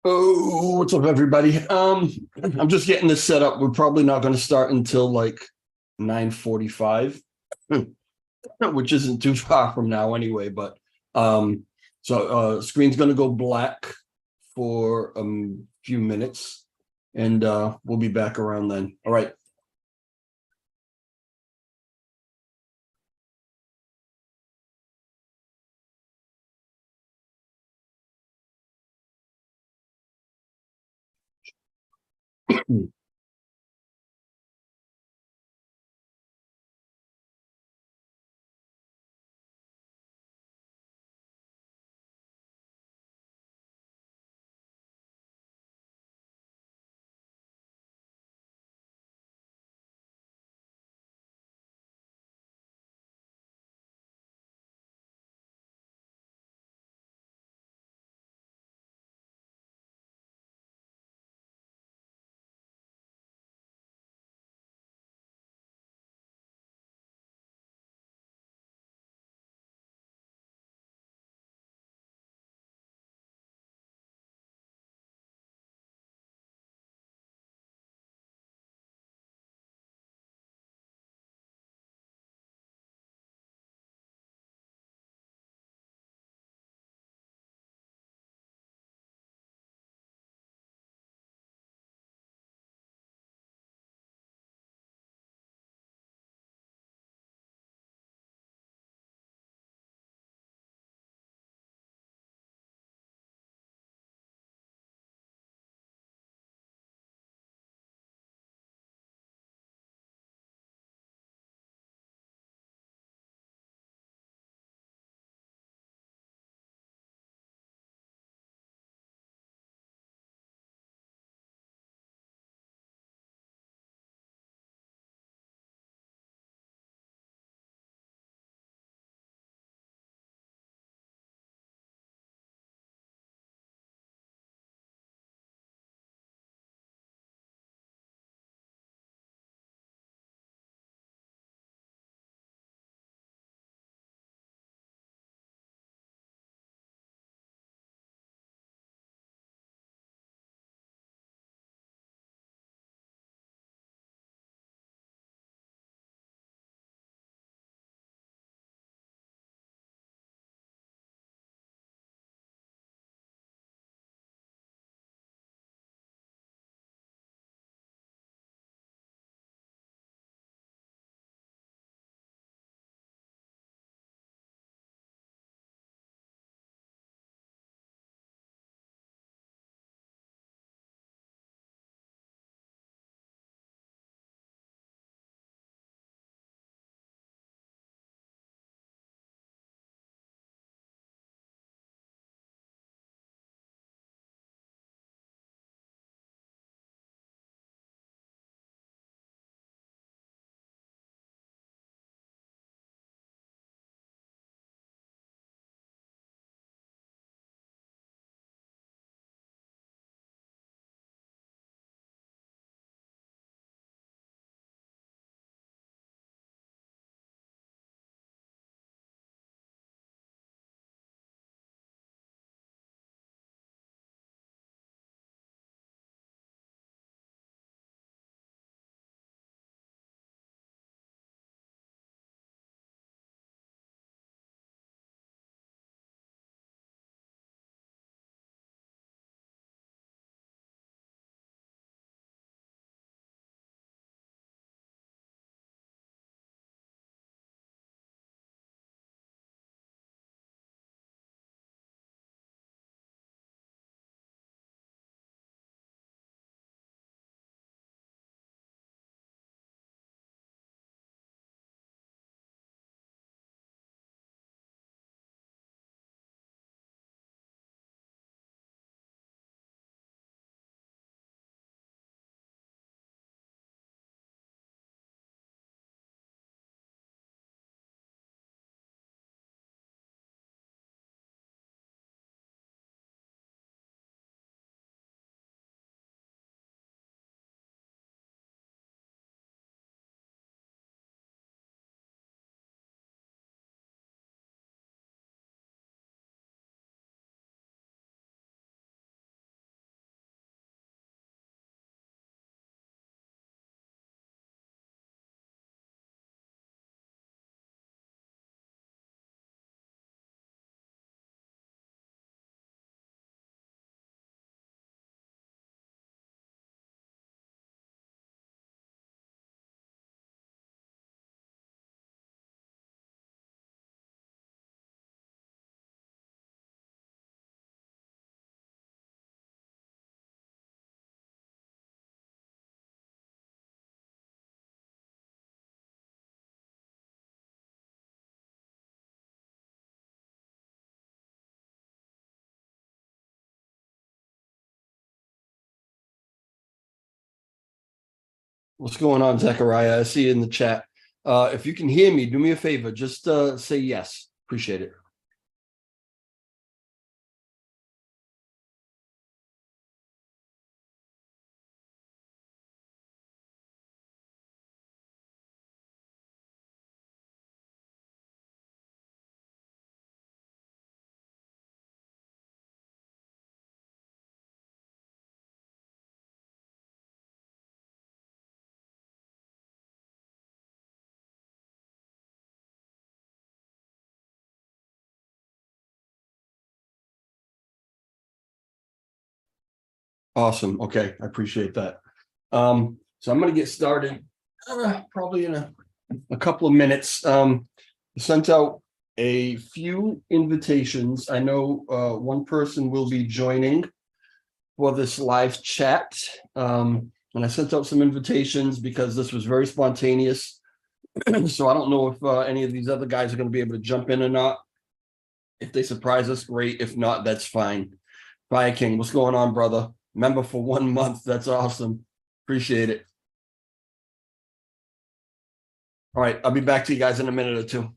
Oh, what's up, everybody? I'm just getting this set up. We're probably not going to start until like 9:45, which isn't too far from now anyway. But screen's going to go black for a few minutes, and we'll be back around then. All right. What's going on, Zechariah? I see you in the chat. If you can hear me, do me a favor. Just say yes. Appreciate it. Awesome. Okay, I appreciate that. So I'm going to get started probably in a couple of minutes. Sent out a few invitations. I know one person will be joining for this live chat. And I sent out some invitations because this was very spontaneous. So I don't know if any of these other guys are going to be able to jump in or not. If they surprise us, great. If not, that's fine. Fire King, what's going on, brother? Member for 1 month. That's awesome. Appreciate it. All right, I'll be back to you guys in a minute or two.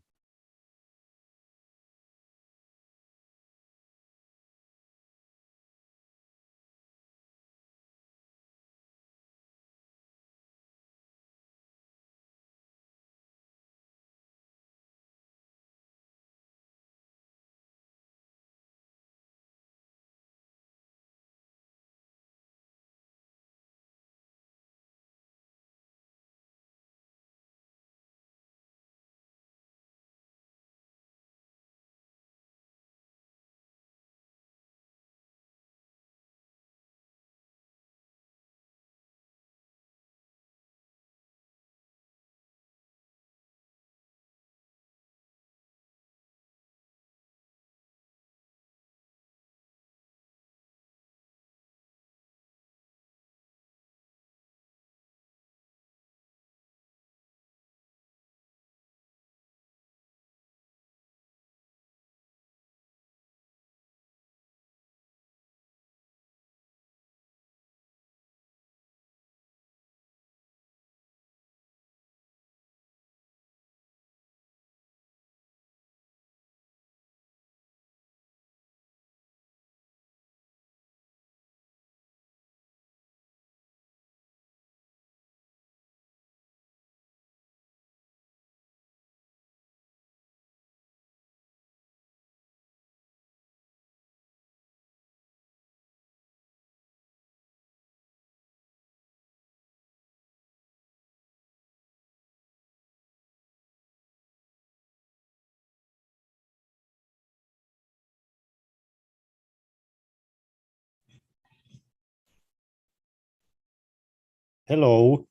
Hello.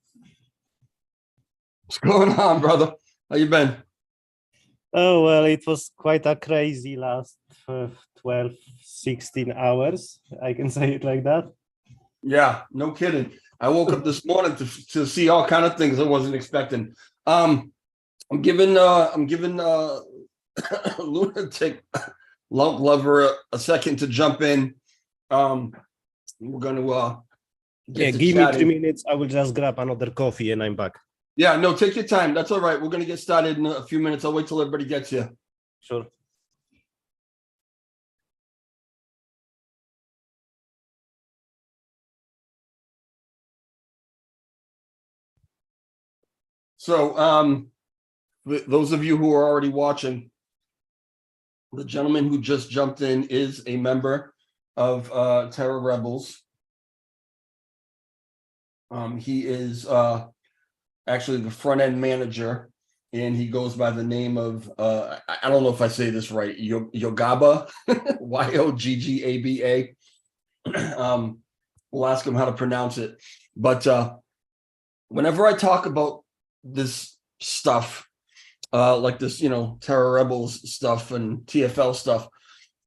What's going on, brother? How you been? Oh, well, it was quite a crazy last 12, 16 hours. I can say it like that. Yeah, no kidding. I woke up this morning to see all kind of things I wasn't expecting. I'm giving Lunatic Lump Lover a second to jump in. We're gonna Yeah, get to give me 3 chatting. minutes. I will just grab another coffee and I'm back. Yeah, no, take your time. That's all right. We're gonna get started in a few minutes. I'll wait till everybody gets here. Sure. So, those of you who are already watching, the gentleman who just jumped in is a member of Terra Rebels. He is actually the front end manager, and he goes by the name of I don't know if I say this right, Yogaba, Yoggaba. We'll ask him how to pronounce it. But whenever I talk about this stuff, like this, Terra Rebels stuff and TFL stuff,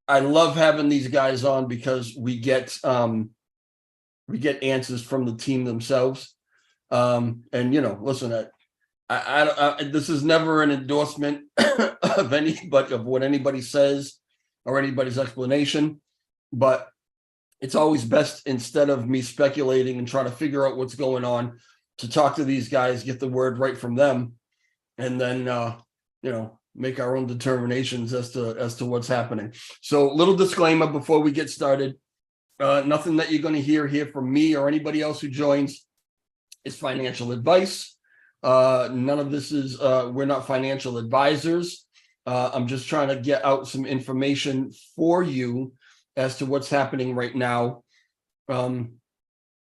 I love having these guys on because we get answers from the team themselves. And listen, this is never an endorsement of what anybody says or anybody's explanation, but it's always best, instead of me speculating and trying to figure out what's going on, to talk to these guys, get the word right from them, and then make our own determinations as to what's happening. So, little disclaimer before we get started: nothing that you're going to hear from me or anybody else who joins is financial advice. None of this is. We're not financial advisors. I'm just trying to get out some information for you as to what's happening right now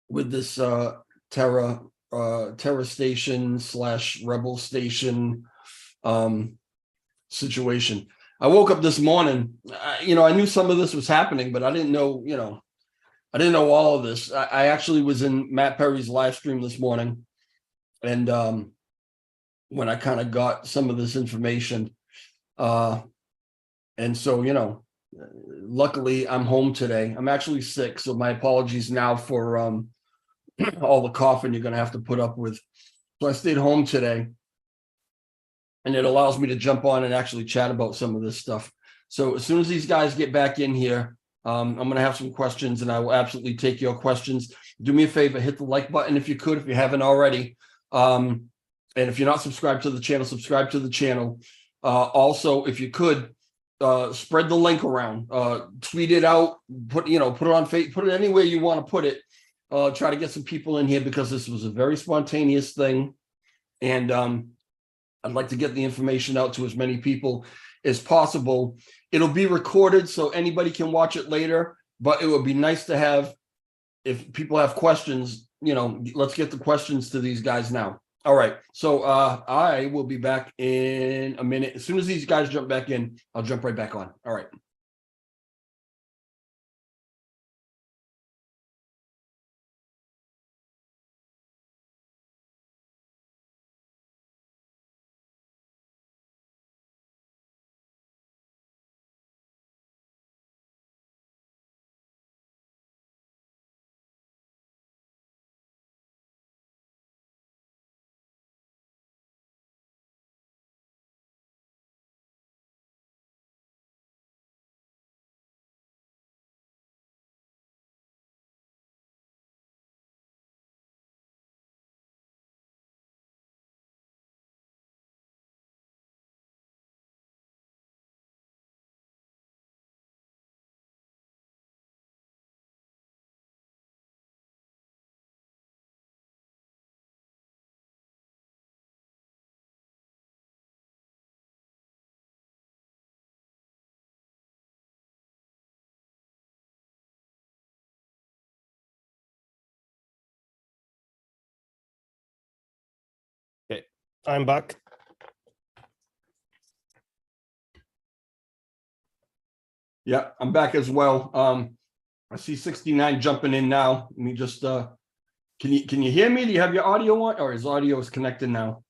with this Terra Station / Rebel Station situation. I woke up this morning, I knew some of this was happening, but I didn't know, I didn't know all of this. I actually was in Matt Perry's live stream this morning, and when I kind of got some of this information, and so, luckily I'm home today. I'm actually sick, so my apologies now for all the coughing you're going to have to put up with. So I stayed home today, and it allows me to jump on and actually chat about some of this stuff. So as soon as these guys get back in here, I'm going to have some questions, and I will absolutely take your questions. Do me a favor, hit the like button if you could, if you haven't already. And if you're not subscribed to the channel, subscribe to the channel. Also, if you could, spread the link around, tweet it out, put it on Facebook, put it anywhere you want to put it. Try to get some people in here, because this was a very spontaneous thing, and I'd like to get the information out to as many people as possible. It'll be recorded, so anybody can watch it later, but it would be nice to have, if people have questions, let's get the questions to these guys now. All right, so I will be back in a minute. As soon as these guys jump back in, I'll jump right back on. All right. Okay, I'm back. Yeah, I'm back as well. I see 69 jumping in now. Let me just can you hear me? Do you have your audio on, or is audio connected now?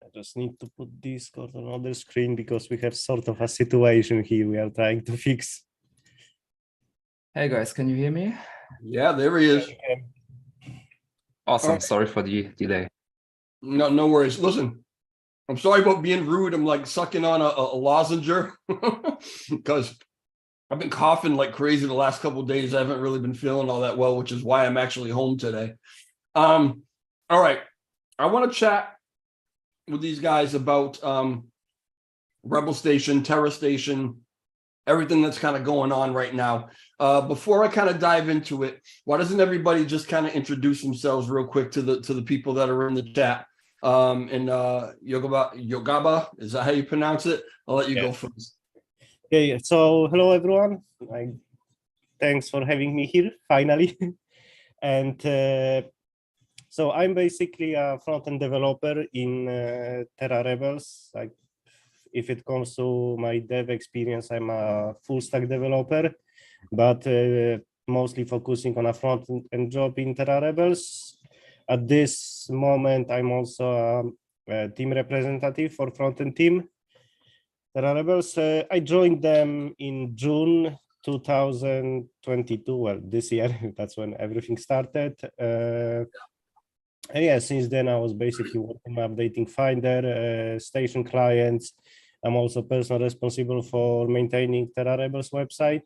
I just need to put Discord on another screen, because we have sort of a situation here we are trying to fix. Hey guys, can you hear me? Yeah, there he is. Awesome. right. Sorry for the delay. No worries. Listen, I'm sorry about being rude. I'm like sucking on a lozenge because I've been coughing like crazy the last couple of days. I haven't really been feeling all that well, which is why I'm actually home today. All right. I want to chat with these guys about Rebel Station, Terra Station, everything that's kind of going on right now. Before I kind of dive into it, why doesn't everybody just kind of introduce themselves real quick to the people that are in the chat? And Gabba, is that how you pronounce it? I'll let you go first. Okay, so hello everyone. Thanks for having me here finally. And so I'm basically a front-end developer in Terra Rebels. Like, if it comes to my dev experience, I'm a full-stack developer, but mostly focusing on a front-end job in Terra Rebels. At this moment, I'm also a team representative for front-end team Terra Rebels. I joined them in June 2022. Well, this year, that's when everything started. And yeah, since then I was basically working on updating Finder, station clients. I'm also personally responsible for maintaining Terra Rebels website.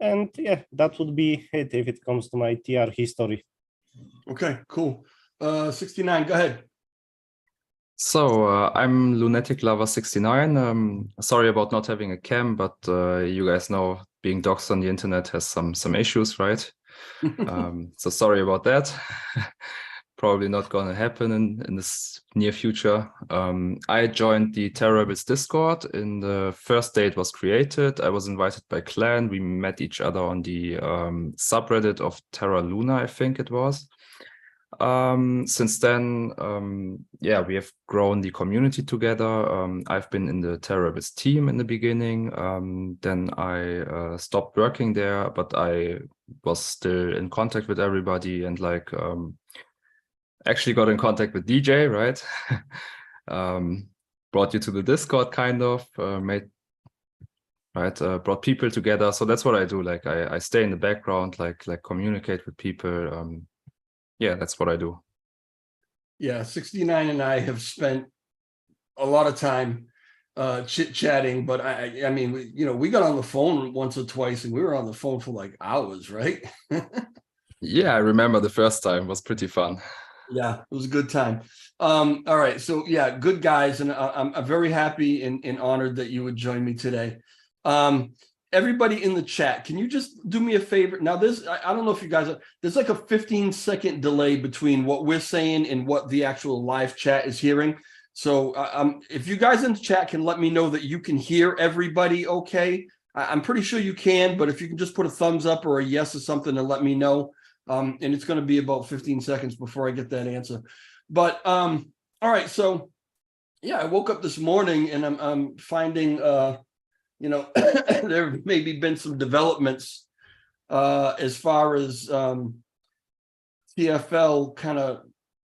And yeah, that would be it if it comes to my TR history. Okay, cool. 69, go ahead. So I'm LunaticLover69. Sorry about not having a cam, but you guys know being doxxed on the internet has some issues, right? So sorry about that. Probably not gonna happen in this near future. I joined the Terra Discord in the first day it was created. I was invited by Clan. We met each other on the subreddit of Terra Luna, I think it was. Since then, yeah, we have grown the community together. I've been in the Terrabis team in the beginning. Then I stopped working there, but I was still in contact with everybody and like actually got in contact with DJ, right? Brought you to the Discord kind of, brought people together. So that's what I do. Like I stay in the background, like communicate with people. Yeah, that's what I do. Yeah, 69 and I have spent a lot of time chit-chatting, but I mean, we got on the phone once or twice and we were on the phone for like hours, right? Yeah, I remember the first time. It was pretty fun. Yeah, it was a good time. All right, so yeah, good guys, and I'm very happy and honored that you would join me today. Everybody in the chat, can you just do me a favor? Now, I don't know if you guys, there's like a 15-second delay between what we're saying and what the actual live chat is hearing. So if you guys in the chat can let me know that you can hear everybody okay, I'm pretty sure you can, but if you can just put a thumbs up or a yes or something and let me know. And it's going to be about 15 seconds before I get that answer. But all right, so yeah, I woke up this morning and I'm finding there have maybe been some developments as far as TFL kind of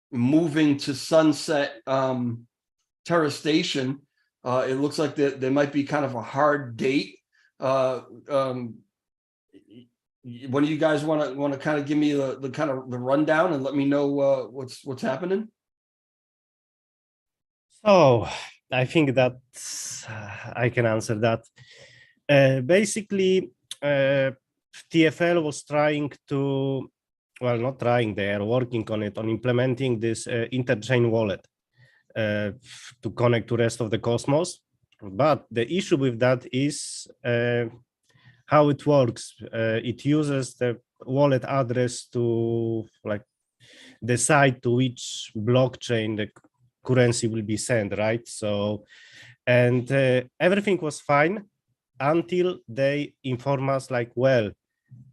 moving to sunset Terra Station. It looks like there might be kind of a hard date. One of you guys want to kind of give me the kind of the rundown and let me know what's happening? So I think that I can answer that. Basically, TFL was trying to, well, not trying, they are working on it, on implementing this interchain wallet to connect to rest of the Cosmos. But the issue with that is how it works. It uses the wallet address to like decide to which blockchain the currency will be sent, right? So, and everything was fine until they inform us like, well,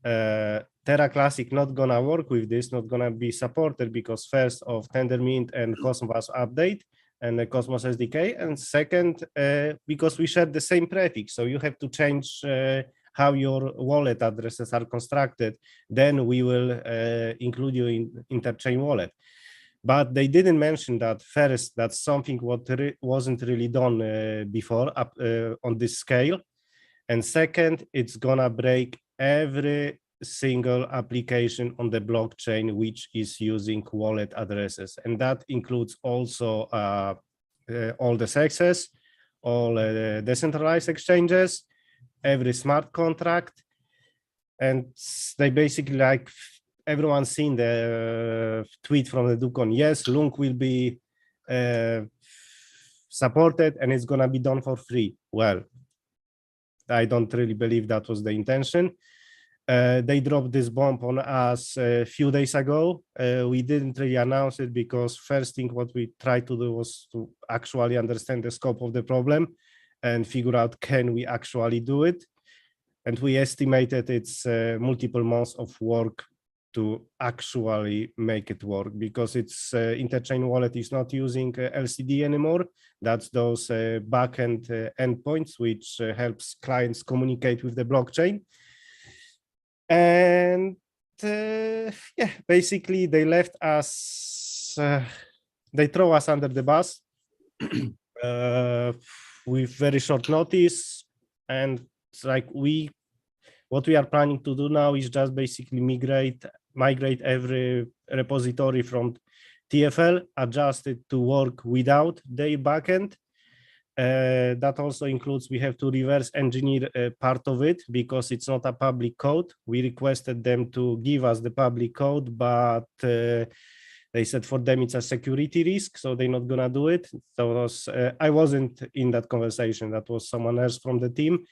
Terra Classic not gonna work with this, not gonna be supported because first of Tendermint and Cosmos update and the Cosmos SDK, and second, because we share the same prefix, so you have to change how your wallet addresses are constructed, then we will include you in interchain wallet. But they didn't mention that first, that's something what wasn't really done before on this scale. And second, it's gonna break every single application on the blockchain which is using wallet addresses. And that includes also all the CEXes, all decentralized exchanges, every smart contract. And they basically, like, everyone's seen the tweet from the Ducon, yes, Lunk will be supported and it's gonna be done for free. Well, I don't really believe that was the intention. They dropped this bomb on us a few days ago. We didn't really announce it because first thing what we tried to do was to actually understand the scope of the problem and figure out, can we actually do it? And we estimated it's multiple months of work to actually make it work, because it's interchain wallet is not using LCD anymore. That's those backend endpoints which helps clients communicate with the blockchain. And yeah, basically they left us, they throw us under the bus with very short notice. And it's like what we are planning to do now is just basically migrate every repository from TFL, adjust it to work without their backend, That also includes we have to reverse engineer part of it because it's not a public code. We requested them to give us the public code, but they said for them it's a security risk, so they're not gonna do it. So I wasn't in that conversation. That was someone else from the team.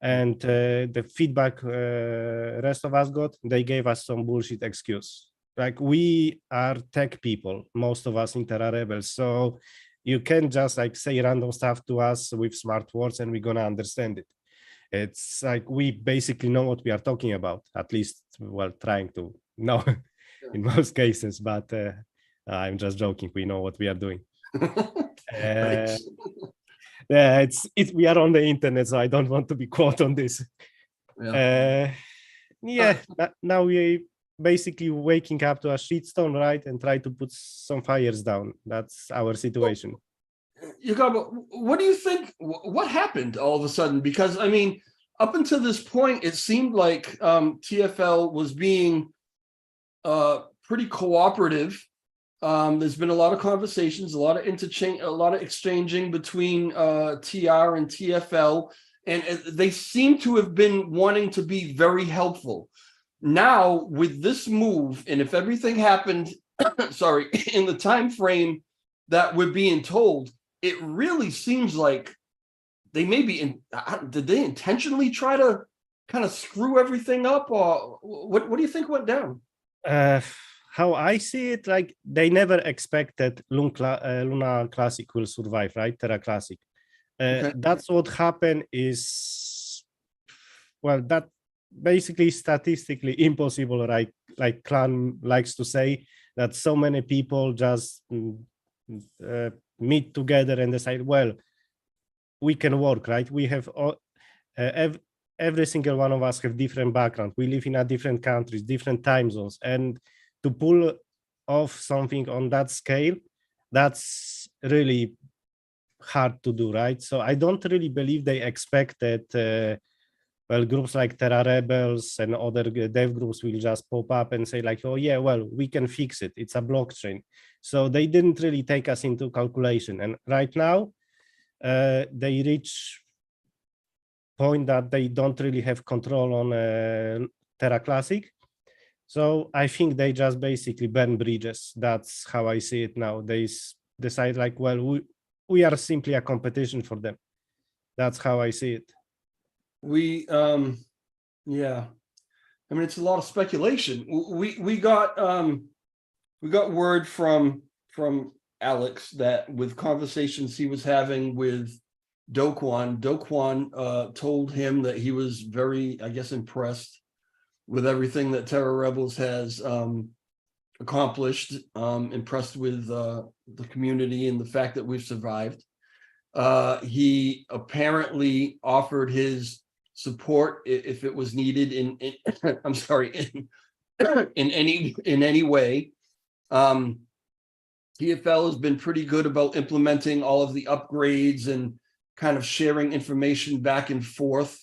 And the feedback rest of us got, they gave us some bullshit excuse. Like, we are tech people, most of us in Terra Rebels, so you can just like say random stuff to us with smart words and we're gonna understand it. It's like we basically know what we are talking about, at least, well, trying to know in most cases, but I'm just joking. We know what we are doing. Thanks. Yeah, we are on the internet, so I don't want to be quote on this. Yeah. Now we basically waking up to a shitstorm, right, and try to put some fires down. That's our situation. Gabba, what do you think? What happened all of a sudden? Because I mean, up until this point, it seemed like TFL was being pretty cooperative. There's been a lot of conversations, a lot of interchange, a lot of exchanging between TR and TFL, and they seem to have been wanting to be very helpful. Now, with this move, and if everything happened, sorry, in the time frame that we're being told, it really seems like they may be did they intentionally try to kind of screw everything up, or what do you think went down? How I see it, like, they never expected Luna Classic will survive, right? Terra Classic. Okay. That's what happened is, well, that basically statistically impossible, right? Like Clan likes to say, that so many people just meet together and decide, well, we can work, right? We have every single one of us have different background. We live in a different countries, different time zones, and to pull off something on that scale, that's really hard to do, right? So I don't really believe they expected, well, groups like Terra Rebels and other dev groups will just pop up and say like, oh yeah, well, we can fix it. It's a blockchain. So they didn't really take us into calculation. And right now, they reach point that they don't really have control on Terra Classic. So I think they just basically burn bridges. That's how I see it now. They decide like, well, we are simply a competition for them. That's how I see it. Yeah, I mean, it's a lot of speculation. We got word from Alex that with conversations he was having with Do Kwon told him that he was very, I guess, impressed with everything that Terra Rebels has accomplished, impressed with the community and the fact that we've survived. He apparently offered his support if it was needed in I'm sorry, in any way. TFL has been pretty good about implementing all of the upgrades and kind of sharing information back and forth.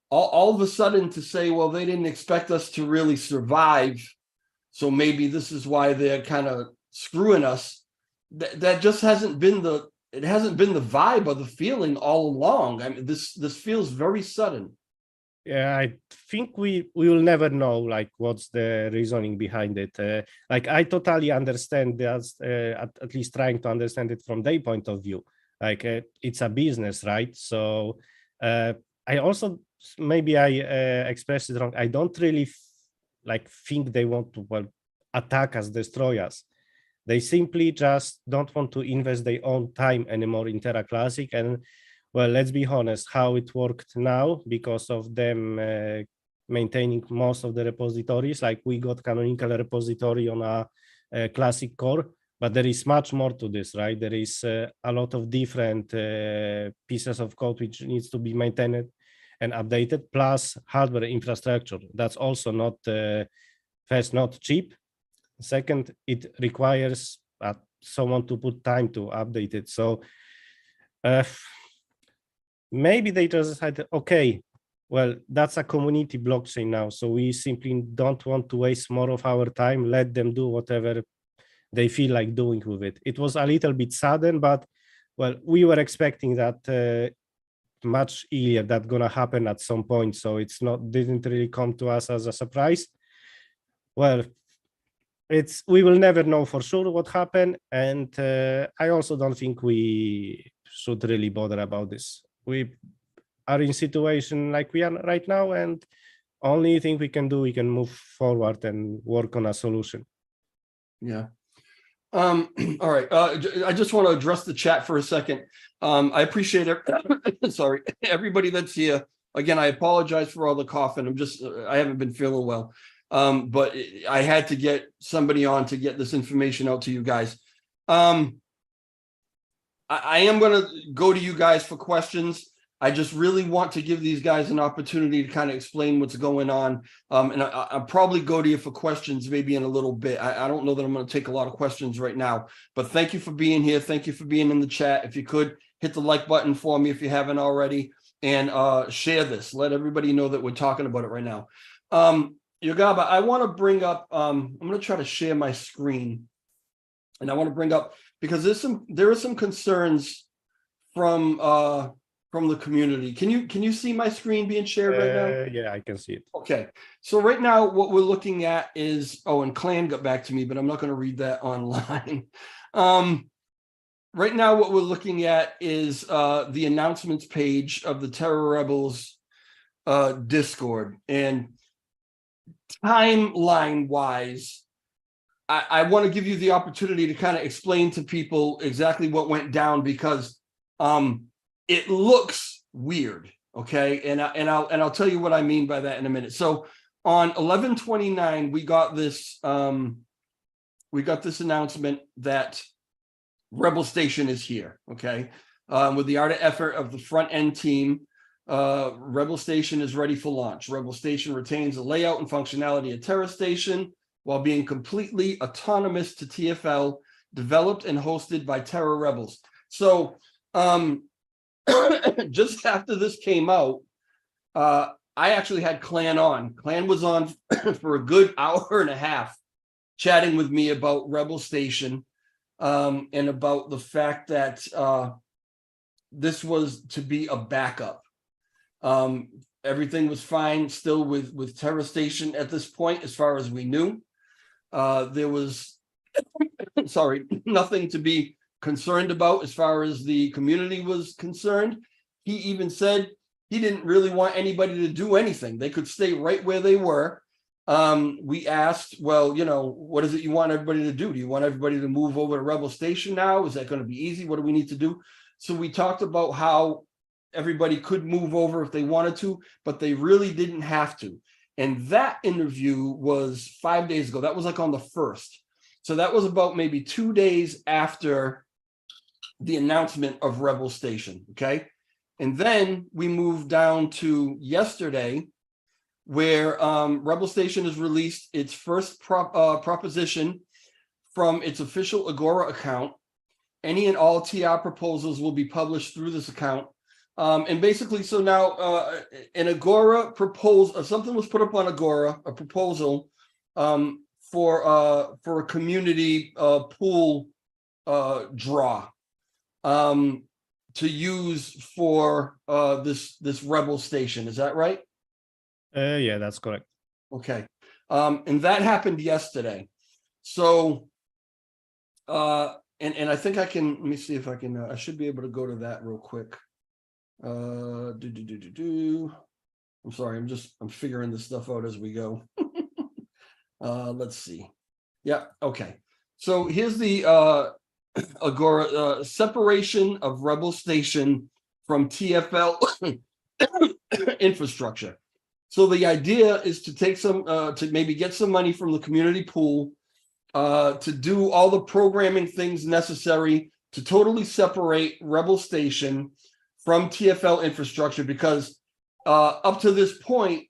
All of a sudden to say, well, they didn't expect us to really survive, so maybe this is why they're kind of screwing us. That just hasn't been the vibe or the feeling all along. I mean, this feels very sudden. Yeah, I think we will never know like what's the reasoning behind it. Like, I totally understand that, at least trying to understand it from their point of view. Like, it's a business, right? So I also, maybe I expressed it wrong. I don't really think they want to, well, attack us, destroy us. They simply just don't want to invest their own time anymore in Terra Classic. And, well, let's be honest, how it worked now, because of them maintaining most of the repositories. Like, we got canonical repository on a classic core, but there is much more to this, right? There is a lot of different pieces of code which needs to be maintained and updated, plus hardware infrastructure. That's also not, first, not cheap. Second, it requires someone to put time to update it. So maybe they just decided, okay, well, that's a community blockchain now, so we simply don't want to waste more of our time. Let them do whatever they feel like doing with it. It was a little bit sudden, but well, we were expecting that much earlier that gonna happen at some point, so it's not didn't really come to us as a surprise. Well, we will never know for sure what happened, and I also don't think we should really bother about this. We are in situation like we are right now, and only thing we can do, we can move forward and work on a solution. Yeah. All right. I just want to address the chat for a second. I appreciate it. Sorry, everybody that's here. Again, I apologize for all the coughing. I haven't been feeling well. But I had to get somebody on to get this information out to you guys. I am going to go to you guys for questions. I just really want to give these guys an opportunity to kind of explain what's going on. And I'll probably go to you for questions maybe in a little bit. I don't know that I'm going to take a lot of questions right now, but thank you for being here. Thank you for being in the chat. If you could hit the like button for me if you haven't already, and share this. Let everybody know that we're talking about it right now. Gabba, I want to bring up, I'm going to try to share my screen, and I want to bring up, because there are some concerns from the community. Can you see my screen being shared right now? Yeah, I can see it. Okay, so right now what we're looking at is, and Clan got back to me, but I'm not going to read that online. Right now what we're looking at is the announcements page of the Terra Rebels Discord, and timeline wise, I want to give you the opportunity to kind of explain to people exactly what went down, because it looks weird. Okay, and I'll tell you what I mean by that in a minute. So on 11/29, we got this announcement that Rebel Station is here. Okay, with the ardent effort of the front end team, Rebel Station is ready for launch. Rebel Station retains the layout and functionality of Terra Station while being completely autonomous to TFL, developed and hosted by Terra Rebels. So just after this came out, I actually had Clan on. Clan was on for a good hour and a half chatting with me about Rebel Station, and about the fact that this was to be a backup. Everything was fine still with Terra Station at this point, as far as we knew. There was, sorry, nothing to be concerned about as far as the community was concerned. He even said he didn't really want anybody to do anything. They could stay right where they were. We asked, well, what is it you want everybody to do? Do you want everybody to move over to Rebel Station now? Is that going to be easy? What do we need to do? So we talked about how everybody could move over if they wanted to, but they really didn't have to. And that interview was 5 days ago. That was like on the 1st. So that was about maybe 2 days after the announcement of Rebel Station. Okay. And then we moved down to yesterday, where Rebel Station has released its first proposition from its official Agora account. Any and all TR proposals will be published through this account. And basically, so now an Agora something was put up on Agora, a proposal for a community pool draw to use for this Rebel Station. Is that right? Yeah, that's correct. Okay. And that happened yesterday. So and I think I can, let me see if I can, I should be able to go to that real quick. I'm sorry, I'm figuring this stuff out as we go. Let's see. Yeah, okay. So here's the Agora separation of Rebel Station from TFL infrastructure. So the idea is to take some to maybe get some money from the community pool to do all the programming things necessary to totally separate Rebel Station from TFL infrastructure, because up to this point,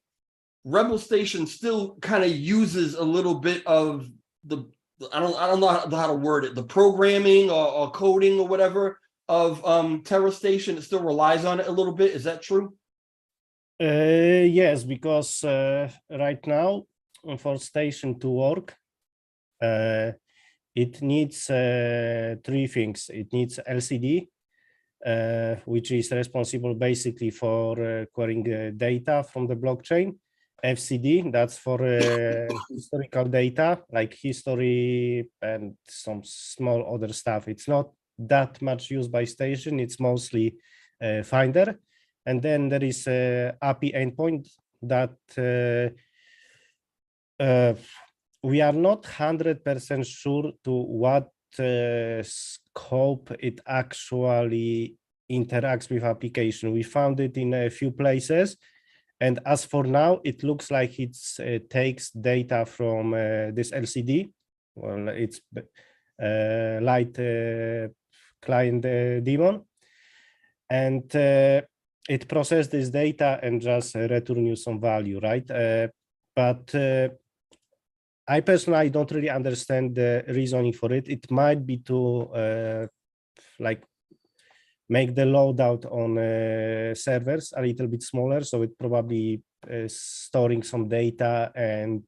Rebel Station still kind of uses a little bit of I don't know how to word it, the programming or coding or whatever of Terra Station. It still relies on it a little bit. Is that true? Yes, because right now for station to work, it needs 3 things. It needs LCD, which is responsible basically for querying data from the blockchain. FCD, that's for historical data, like history and some small other stuff. It's not that much used by station. It's mostly Finder. And then there is a API endpoint that we are not 100% sure to what scope it actually interacts with application. We found it in a few places. And as for now, it looks like it takes data from this LCD. Well, it's light client daemon. And it processes this data and just return you some value, right? But I personally don't really understand the reasoning for it. It might be to like make the loadout on servers a little bit smaller, so it probably storing some data and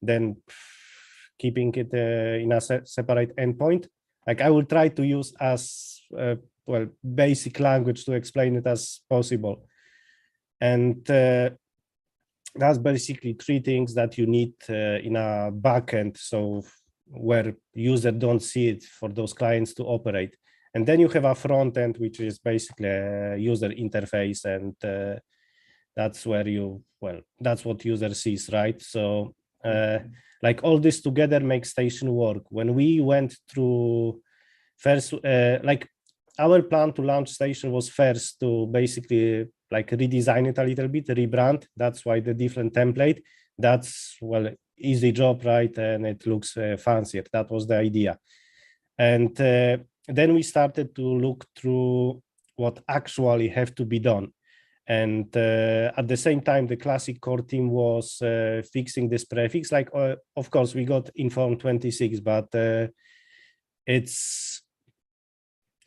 then keeping it in a separate endpoint. Like I will try to use as well basic language to explain it as possible, and that's basically three things that you need in a backend, so where user don't see it for those clients to operate. And then you have a front end, which is basically a user interface, and that's where that's what user sees, right? So like all this together makes station work. When we went through first, like our plan to launch station was first to basically like redesign it a little bit, rebrand. That's why the different template. That's easy job, right? And it looks fancier. That was the idea. And then we started to look through what actually have to be done. And at the same time, the classic core team was fixing this prefix. Like, of course, we got inform 26, but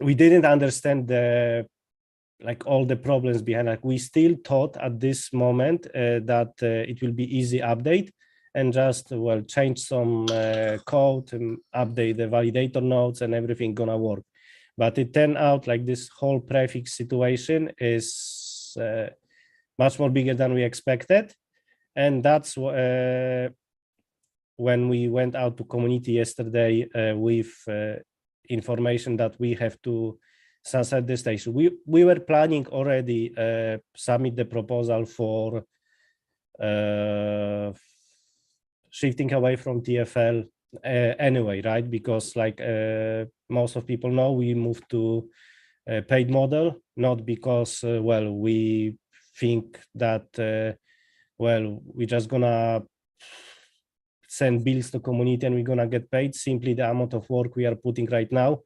we didn't understand like all the problems behind. Like we still thought at this moment that it will be easy update and just change some code and update the validator nodes and everything gonna work. But it turned out like this whole prefix situation is much more bigger than we expected, and that's when we went out to community yesterday with information that we have to sunset the station. We were planning already submit the proposal for shifting away from TFL anyway, right? Because like most of people know, we moved to a paid model, not because we think that we're just gonna send bills to community and we're gonna get paid. Simply the amount of work we are putting right now,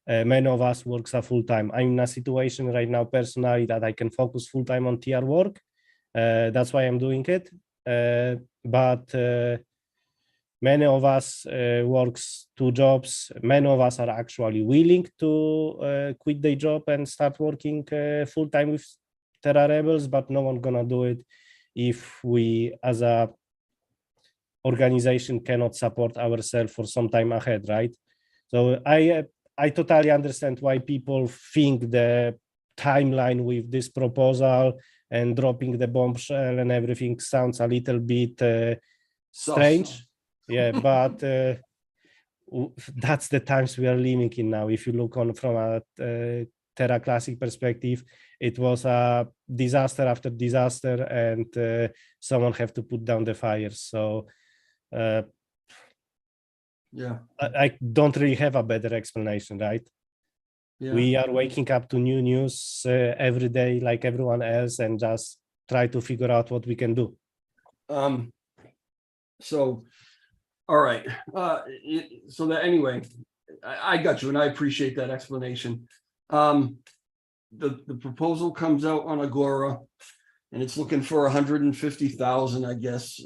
many of us works a full-time. I'm in a situation right now personally that I can focus full-time on TR work. That's why I'm doing it. But many of us works two jobs. Many of us are actually willing to quit their job and start working full-time with Terra Rebels, but no one gonna do it if we as a organization cannot support ourselves for some time ahead, right? So I totally understand why people think the timeline with this proposal and dropping the bombshell and everything sounds a little bit strange. Yeah, but that's the times we are living in now. If you look on from a Terra Classic perspective, it was a disaster after disaster, and someone have to put down the fires. So yeah, I don't really have a better explanation, right? yeah. We are waking up to new news every day, like everyone else, and just try to figure out what we can do. So, all right. So that anyway, I got you, and I appreciate that explanation. The proposal comes out on Agora, and it's looking for 150,000, I guess,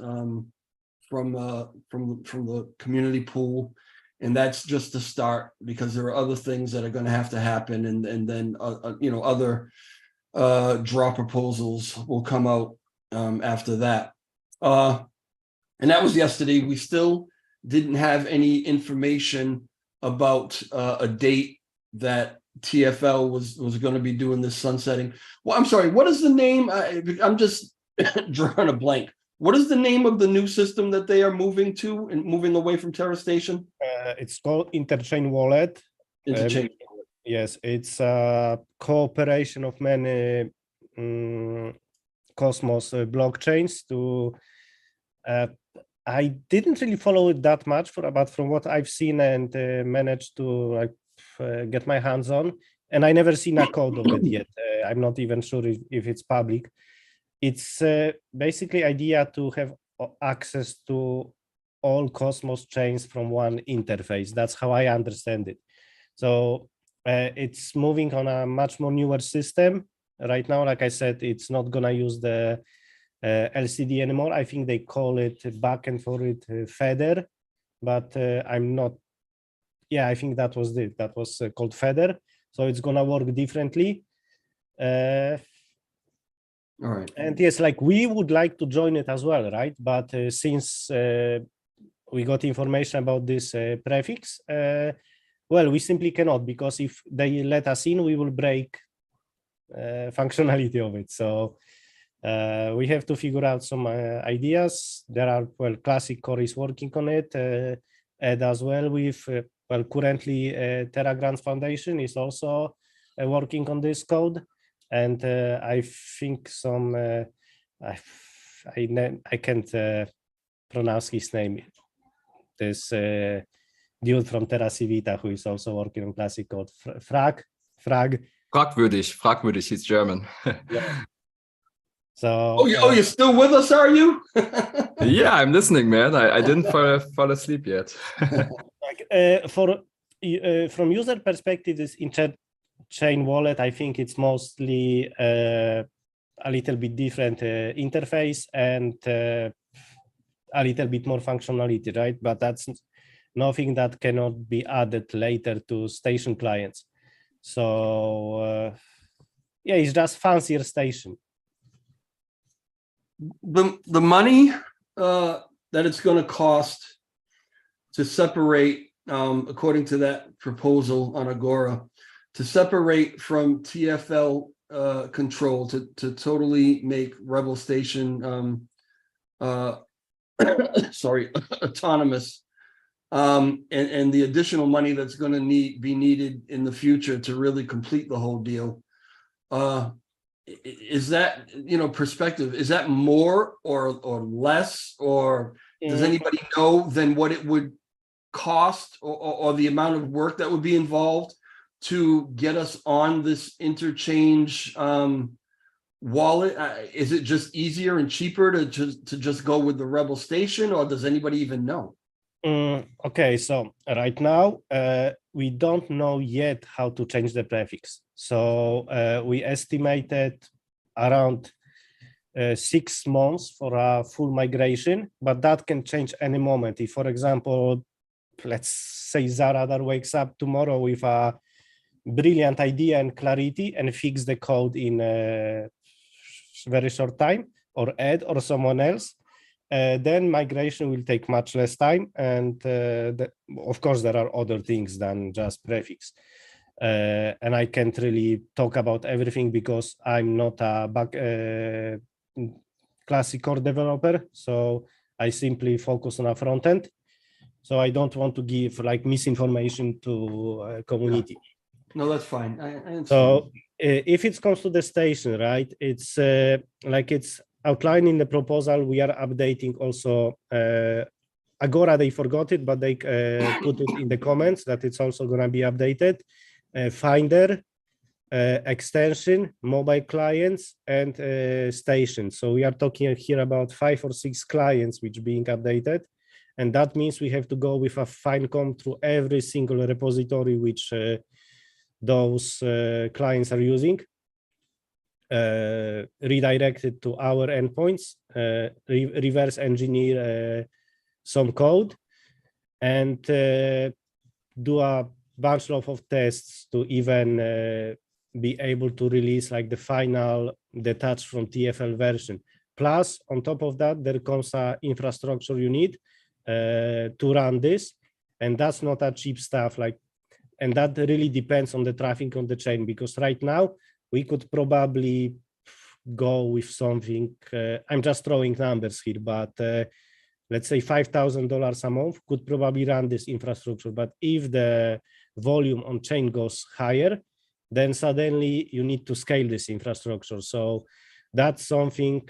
from the community pool, and that's just the start, because there are other things that are going to have to happen, and then other draw proposals will come out after that. And that was yesterday. We still didn't have any information about a date that TFL was going to be doing this sunsetting. Well, I'm sorry. What is the name? I'm just drawing a blank. What is the name of the new system that they are moving to and moving away from Terra Station? It's called Interchain Wallet. Interchange. Yes, it's a cooperation of many Cosmos blockchains to. I didn't really follow it that much, but from what I've seen and managed to get my hands on, and I never seen a code of it yet. I'm not even sure if it's public. It's basically idea to have access to all Cosmos chains from one interface. That's how I understand it. So it's moving on a much more newer system. Right now, like I said, it's not gonna use the LCD anymore. I think they call it backend for it Feather, but I'm not. Yeah, I think that was it. That was called Feather. So it's gonna work differently. All right. And yes, like we would like to join it as well, right? But since we got information about this prefix, well, we simply cannot, because if they let us in, we will break functionality of it. So we have to figure out some ideas. There are, well, Classic Core is working on it, and as well with, well, currently Terra Grants Foundation is also working on this code. And I think some, I can't pronounce his name. This dude from Terra Civita who is also working on Classic Code, Frag. Fragwürdig, he's German. Yeah. So. Oh, you're still with us, are you? Yeah, I'm listening, man. I didn't fall asleep yet. From user perspective, this Interchain Wallet, I think it's mostly a little bit different interface and a little bit more functionality, right? But that's nothing that cannot be added later to station clients. So yeah, it's just fancier station. The money that it's going to cost to separate, according to that proposal on Agora, to separate from TFL control to totally make Rebel Station sorry, autonomous, and the additional money that's going to be needed in the future to really complete the whole deal. Is that, perspective, is that more or less, or does anybody know than what it would cost, or the amount of work that would be involved to get us on this interchange wallet? Is it just easier and cheaper to just go with the Rebel Station, or does anybody even know? Okay, so right now we don't know yet how to change the prefix. So we estimated around 6 months for a full migration, but that can change any moment. If, for example, let's say Zaradar wakes up tomorrow with a brilliant idea and clarity and fix the code in a very short time, or Ed or someone else, then migration will take much less time. And of course, there are other things than just prefix. And I can't really talk about everything because I'm not a Classic Core developer. So I simply focus on a front end. So I don't want to give like misinformation to community. No, that's fine. I understand. So if it comes to the station, right, it's like it's outlined in the proposal. We are updating also Agora. They forgot it, but they put it in the comments that it's also going to be updated. Finder, extension, mobile clients, and station. So we are talking here about 5 or 6 clients which being updated. And that means we have to go with a fine comb through every single repository which those clients are using, redirect it to our endpoints, reverse engineer some code, and do a bunch of tests to even be able to release like the final detached from TFL version. Plus, on top of that, there comes a infrastructure you need to run this, and that's not a cheap stuff. Like And that really depends on the traffic on the chain, because right now we could probably go with something, I'm just throwing numbers here, but let's say $5,000 a month could probably run this infrastructure. But if the volume on chain goes higher, then suddenly you need to scale this infrastructure. So that's something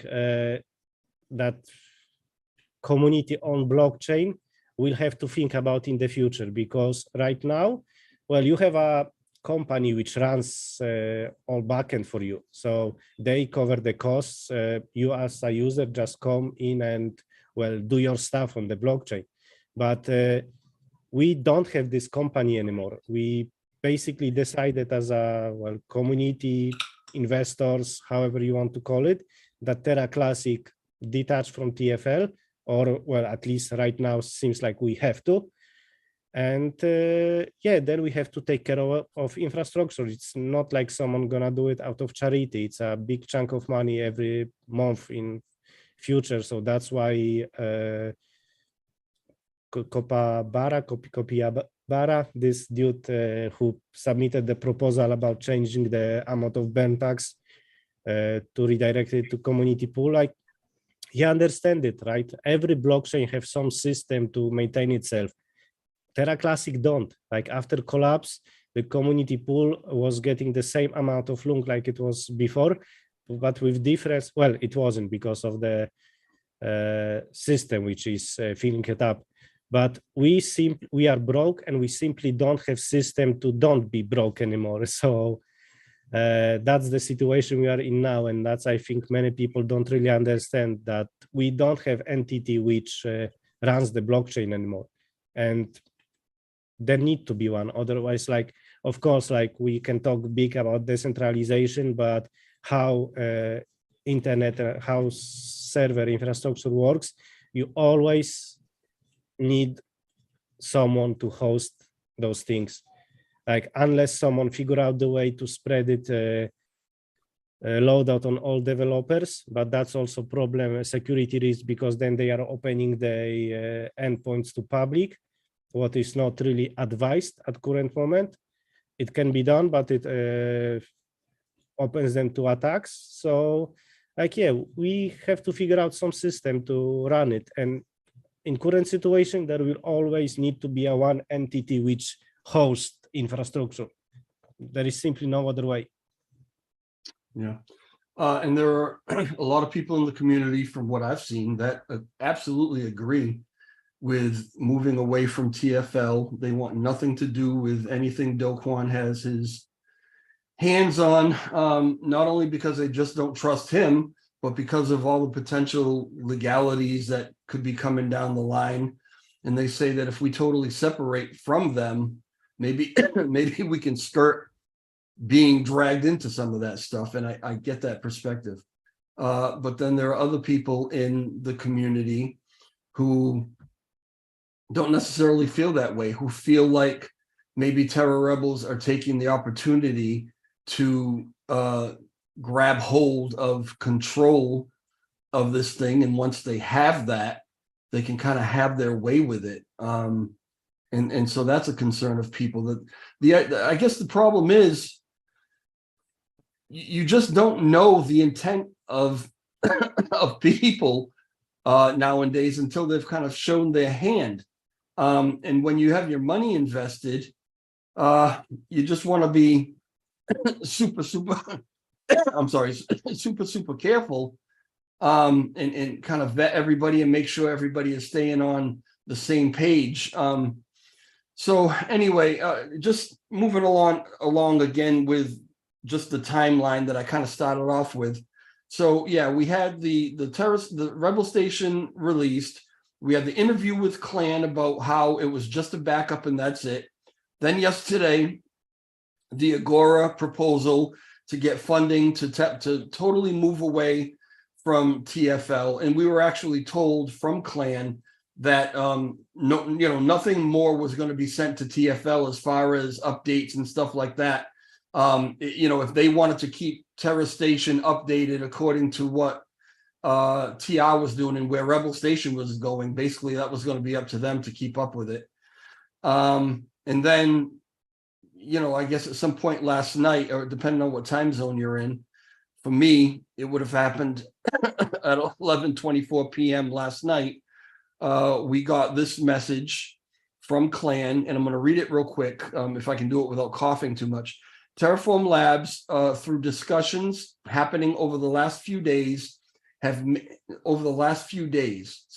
that community on blockchain will have to think about in the future, because right now, well, you have a company which runs all backend for you. So they cover the costs. You as a user just come in and, well, do your stuff on the blockchain. But we don't have this company anymore. We basically decided as a, well, community, investors, however you want to call it, that Terra Classic detach from TFL, or, well, at least right now seems like we have to. And yeah, then we have to take care of infrastructure. It's not like someone gonna do it out of charity. It's a big chunk of money every month in future. So that's why Kopiabara, this dude who submitted the proposal about changing the amount of burn tax to redirect it to community pool, like, he understands it, right? Every blockchain have some system to maintain itself. Terra Classic don't. Like, after collapse, the community pool was getting the same amount of LUNC like it was before, but with difference. Well, it wasn't because of the system which is filling it up. But we are broke, and we simply don't have system to don't be broke anymore. So that's the situation we are in now, and that's, I think, many people don't really understand that we don't have entity which runs the blockchain anymore, and there need to be one. Otherwise, like, of course, like, we can talk big about decentralization, but how internet, how server infrastructure works, you always need someone to host those things. Like, unless someone figure out the way to spread it, load out on all developers, but that's also problem, security risk, because then they are opening the endpoints to public, what is not really advised at current moment. It can be done, but it opens them to attacks. So, like, yeah, we have to figure out some system to run it. And in current situation, there will always need to be a one entity which hosts infrastructure. There is simply no other way. Yeah. And there are a lot of people in the community, from what I've seen, that absolutely agree with moving away from TFL. They want nothing to do with anything Do Kwon has his hands on, not only because they just don't trust him, but because of all the potential legalities that could be coming down the line. And they say that if we totally separate from them, maybe maybe we can skirt being dragged into some of that stuff. And I get that perspective. But then there are other people in the community who don't necessarily feel that way, who feel like maybe terror rebels are taking the opportunity to grab hold of control of this thing. And once they have that, they can kind of have their way with it. And so that's a concern of people. That I guess the problem is you just don't know the intent of of people nowadays until they've kind of shown their hand. And when you have your money invested, you just want to be super careful, and kind of vet everybody and make sure everybody is staying on the same page. So anyway, just moving along again with just the timeline that I kind of started off with. So yeah, we had the Rebel Station released. We had the interview with Clan about how it was just a backup and that's it. Then yesterday, the Agora proposal to get funding to totally move away from TFL, and we were actually told from Clan that nothing more was going to be sent to TFL as far as updates and stuff like that. If they wanted to keep Terra Station updated according to what TR was doing and where Rebel Station was going, basically that was going to be up to them to keep up with it. And then I guess at some point last night, or depending on what time zone you're in, for me, it would have happened at 11:24 p.m. last night. We got this message from Clan, and I'm going to read it real quick, if I can do it without coughing too much. Terraform Labs, through discussions happening over the last few days, so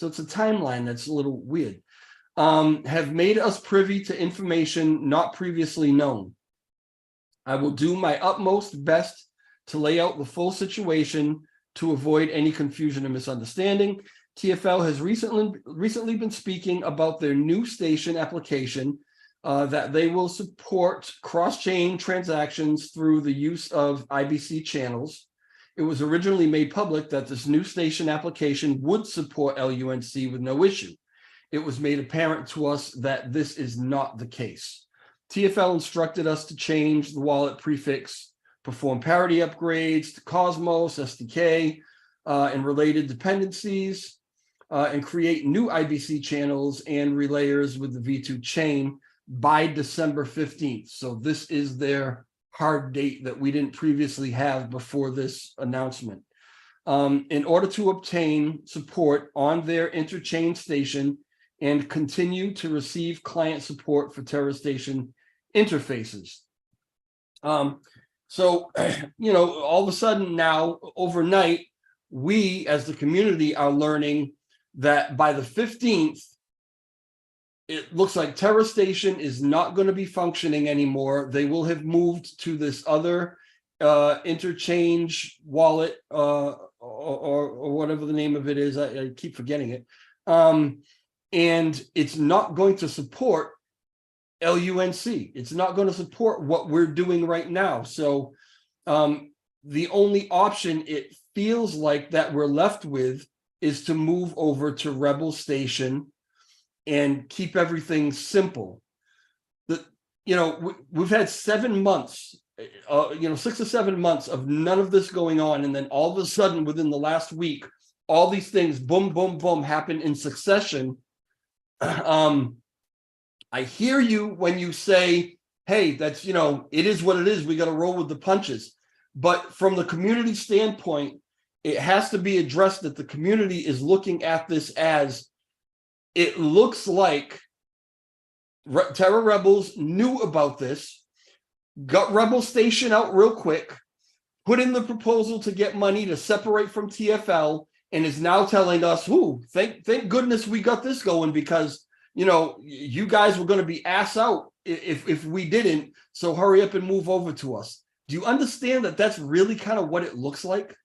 it's a timeline that's a little weird, have made us privy to information not previously known. I will do my utmost best to lay out the full situation to avoid any confusion and misunderstanding. TFL has recently been speaking about their new station application, that they will support cross-chain transactions through the use of IBC channels. It was originally made public that this new station application would support LUNC with no issue. It was made apparent to us that this is not the case. TFL instructed us to change the wallet prefix, perform parity upgrades to Cosmos, SDK, and related dependencies, and create new IBC channels and relayers with the V2 chain by December 15th. So this is their hard date that we didn't previously have before this announcement. In order to obtain support on their interchain station and continue to receive client support for Terra Station interfaces. So, all of a sudden now, overnight, we as the community are learning that by the 15th, it looks like Terra Station is not going to be functioning anymore. They will have moved to this other interchange wallet, or whatever the name of it is. I keep forgetting it. And it's not going to support LUNC. It's not going to support what we're doing right now. So the only option it feels like that we're left with is to move over to Rebel Station and keep everything simple. We've had 7 months, 6 or 7 months of none of this going on. And then all of a sudden, within the last week, all these things, boom, boom, boom, happen in succession. I hear you when you say, hey, that's, it is what it is. We got to roll with the punches. But from the community standpoint, it has to be addressed that the community is looking at this as, it looks like Terra Rebels knew about this, got Rebel Station out real quick, put in the proposal to get money to separate from TFL, and is now telling us, thank goodness we got this going, because you guys were going to be ass out if we didn't. So hurry up and move over to us. Do you understand that that's really kind of what it looks like?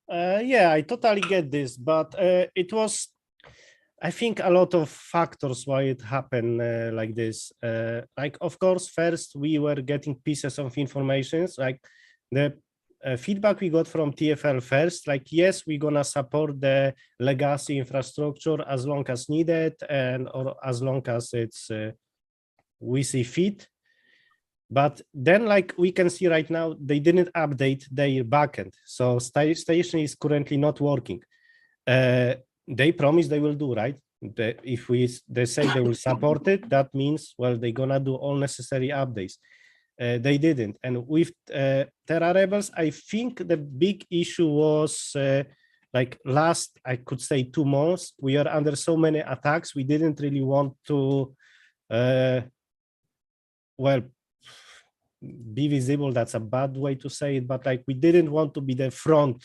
Yeah, I totally get this, but it was, I think, a lot of factors why it happened like this. Of course, first we were getting pieces of information, like the feedback we got from TFL first, like, yes, we're gonna support the legacy infrastructure as long as needed or as long as it's we see fit. But then, like we can see right now, they didn't update their backend, so station is currently not working. They promise they will do, right? If they say they will support it, that means, well, they're gonna do all necessary updates. They didn't. And with Terra Rebels, I think the big issue was last, I could say 2 months, we are under so many attacks. We didn't really want to, be visible. That's a bad way to say it, but we didn't want to be the front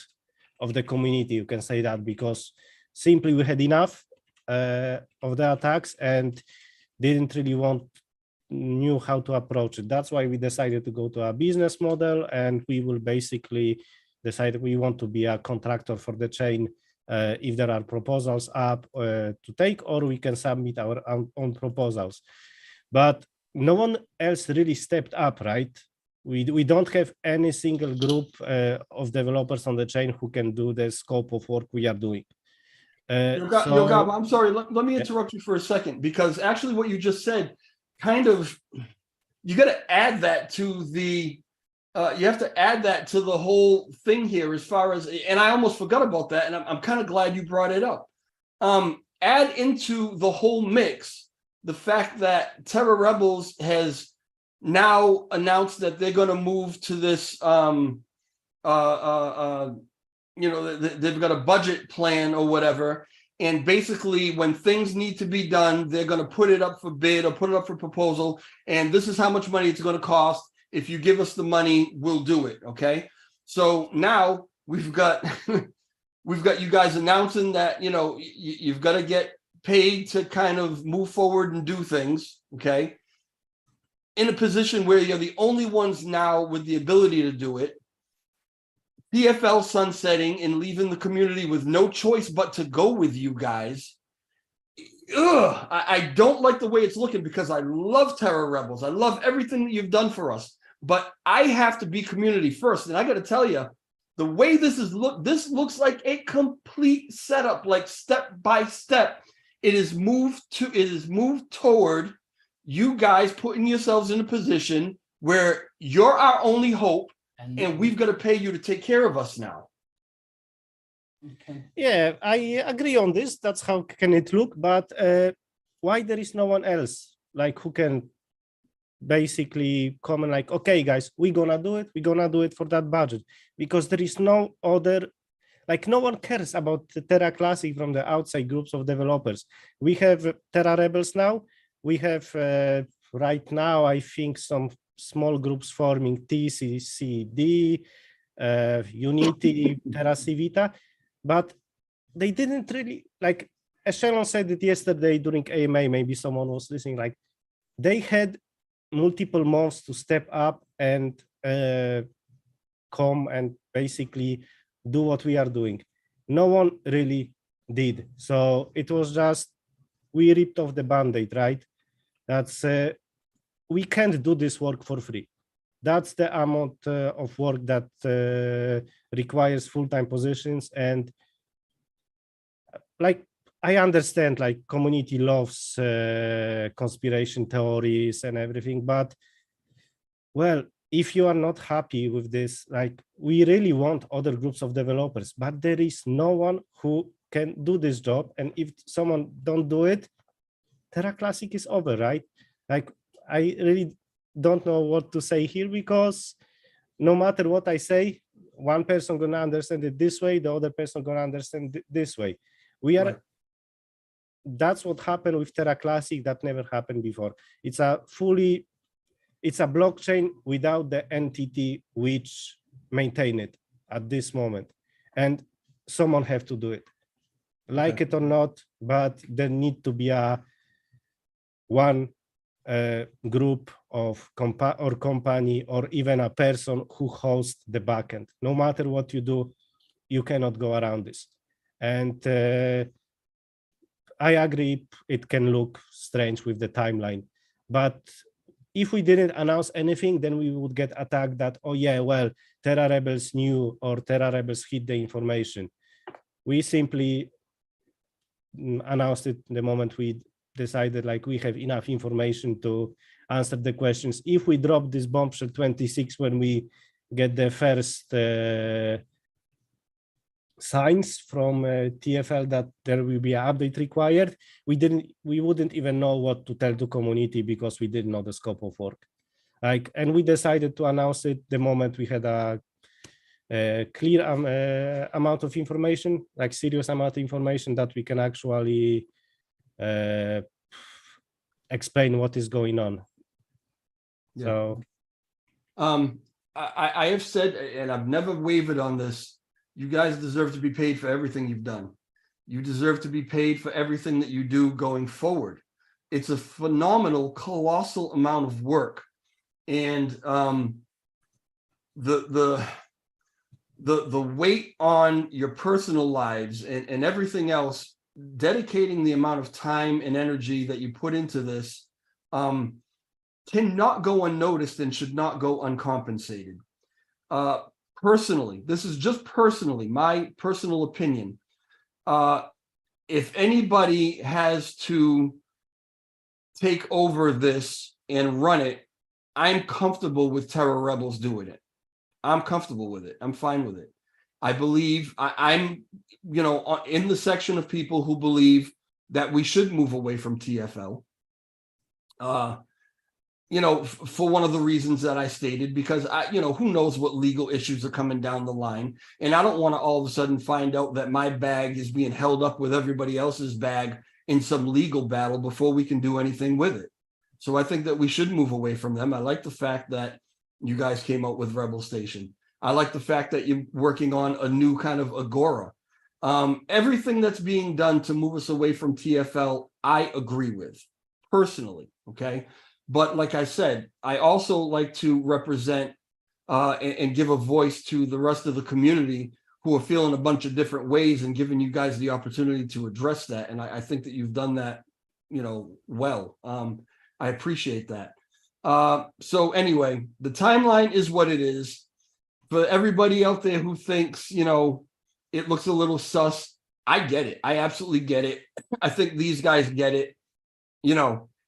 of the community, you can say that, because simply we had enough of the attacks and didn't really knew how to approach it. That's why we decided to go to a business model, and we will basically decide we want to be a contractor for the chain if there are proposals up to take, or we can submit our own proposals. But no one else really stepped up, right? We don't have any single group of developers on the chain who can do the scope of work we are doing. Gabba, I'm sorry, let me interrupt you for a second, because actually what you just said, kind of, you got to add that to the, you have to add that to the whole thing here, as far as, and I almost forgot about that, and I'm kind of glad you brought it up. Add into the whole mix the fact that Terra Rebels has now announced that they're going to move to this, they've got a budget plan or whatever. And basically, when things need to be done, they're going to put it up for bid or put it up for proposal. And this is how much money it's going to cost. If you give us the money, we'll do it. Okay. So now we've got we've got you guys announcing that, you've got to get paid to kind of move forward and do things. Okay. In a position where you're the only ones now with the ability to do it. TFL sunsetting and leaving the community with no choice but to go with you guys. I don't like the way it's looking because I love Terra Rebels. I love everything that you've done for us, but I have to be community first. And I got to tell you, the way this looks like a complete setup, like step by step. It is moved toward you guys putting yourselves in a position where you're our only hope. And we've got to pay you to take care of us now. Okay. Yeah, I agree on this. That's how can it look. But why there is no one else like who can basically come and like, okay, guys, we're gonna do it. We're gonna do it for that budget because there is no other. Like no one cares about the Terra Classic from the outside groups of developers. We have Terra Rebels now. We have right now, I think, some small groups forming TCCD, Unity, Terra Civita, but they didn't really, like, as Shannon said it yesterday during AMA, maybe someone was listening, like, they had multiple months to step up and come and basically do what we are doing. No one really did. So it was just, we ripped off the Band-Aid, right? That's, we can't do this work for free. That's the amount of work that requires full-time positions. And like, I understand like community loves conspiracy theories and everything, but well, if you are not happy with this, like we really want other groups of developers, but there is no one who can do this job. And if someone don't do it, Terra Classic is over, right? Like I really don't know what to say here because no matter what I say, one person gonna understand it this way, the other person gonna understand it this way. We are. Right. That's what happened with Terra Classic. That never happened before. It's a blockchain without the entity which maintain it at this moment, and someone have to do it, like it or not. But there need to be a one group of company or even a person who hosts the backend. No matter what you do, you cannot go around this. And I agree, it can look strange with the timeline, but if we didn't announce anything, then we would get attacked that, oh yeah, well, Terra Rebels knew or Terra Rebels hid the information. We simply announced it the moment we decided like we have enough information to answer the questions. If we drop this bombshell 26 when we get the first signs from TFL that there will be an update required, we wouldn't even know what to tell the community because we didn't know the scope of work. Like, and we decided to announce it the moment we had a clear amount of information, like serious amount of information that we can actually explain what is going on. Yeah. So I have said, and I've never wavered on this, you guys deserve to be paid for everything you've done. You deserve to be paid for everything that you do going forward. It's a phenomenal, colossal amount of work. And the weight on your personal lives and everything else, dedicating the amount of time and energy that you put into this cannot go unnoticed and should not go uncompensated. Personally, this is just personally, my personal opinion. If anybody has to take over this and run it, I'm comfortable with Terra Rebels doing it. I'm comfortable with it. I'm fine with it. I believe I'm, in the section of people who believe that we should move away from TFL. for one of the reasons that I stated, because who knows what legal issues are coming down the line. And I don't want to all of a sudden find out that my bag is being held up with everybody else's bag in some legal battle before we can do anything with it. So I think that we should move away from them. I like the fact that you guys came out with Rebel Station. I like the fact that you're working on a new kind of agora. Everything that's being done to move us away from TFL, I agree with personally. Okay. But like I said, I also like to represent and give a voice to the rest of the community who are feeling a bunch of different ways and giving you guys the opportunity to address that. And I think that you've done that, well. I appreciate that. So anyway, the timeline is what it is. For everybody out there who thinks, it looks a little sus, I get it. I absolutely get it. I think these guys get it.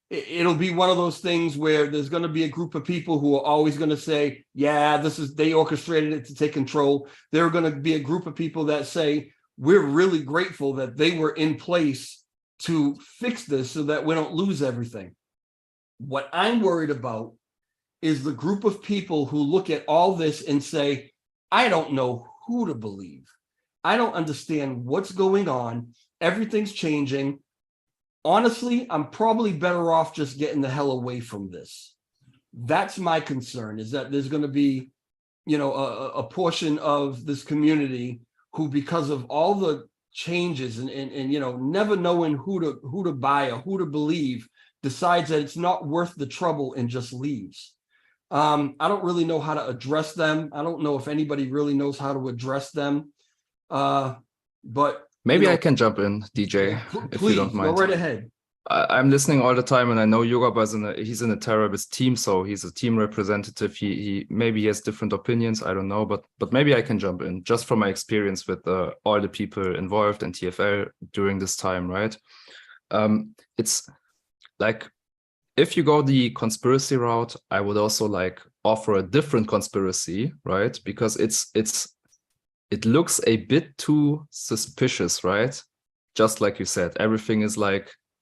It'll be one of those things where there's going to be a group of people who are always going to say, yeah, they orchestrated it to take control. There are going to be a group of people that say, we're really grateful that they were in place to fix this so that we don't lose everything. What I'm worried about is the group of people who look at all this and say, I don't know who to believe. I don't understand what's going on. Everything's changing. Honestly, I'm probably better off just getting the hell away from this. That's my concern, is that there's going to be, a portion of this community who, because of all the changes and never knowing who to buy or who to believe, decides that it's not worth the trouble and just leaves. I don't really know how to address them. I don't know if anybody really knows how to address them. But maybe I can jump in, DJ, if you don't mind. Go right ahead. I'm listening all the time, and I know Gabba he's in a Terrorist team, so he's a team representative. He maybe he has different opinions. I don't know, but maybe I can jump in just from my experience with all the people involved in TFL during this time, right? It's like, if you go the conspiracy route, I would also offer a different conspiracy, right? Because it looks a bit too suspicious, right? Just like you said, everything is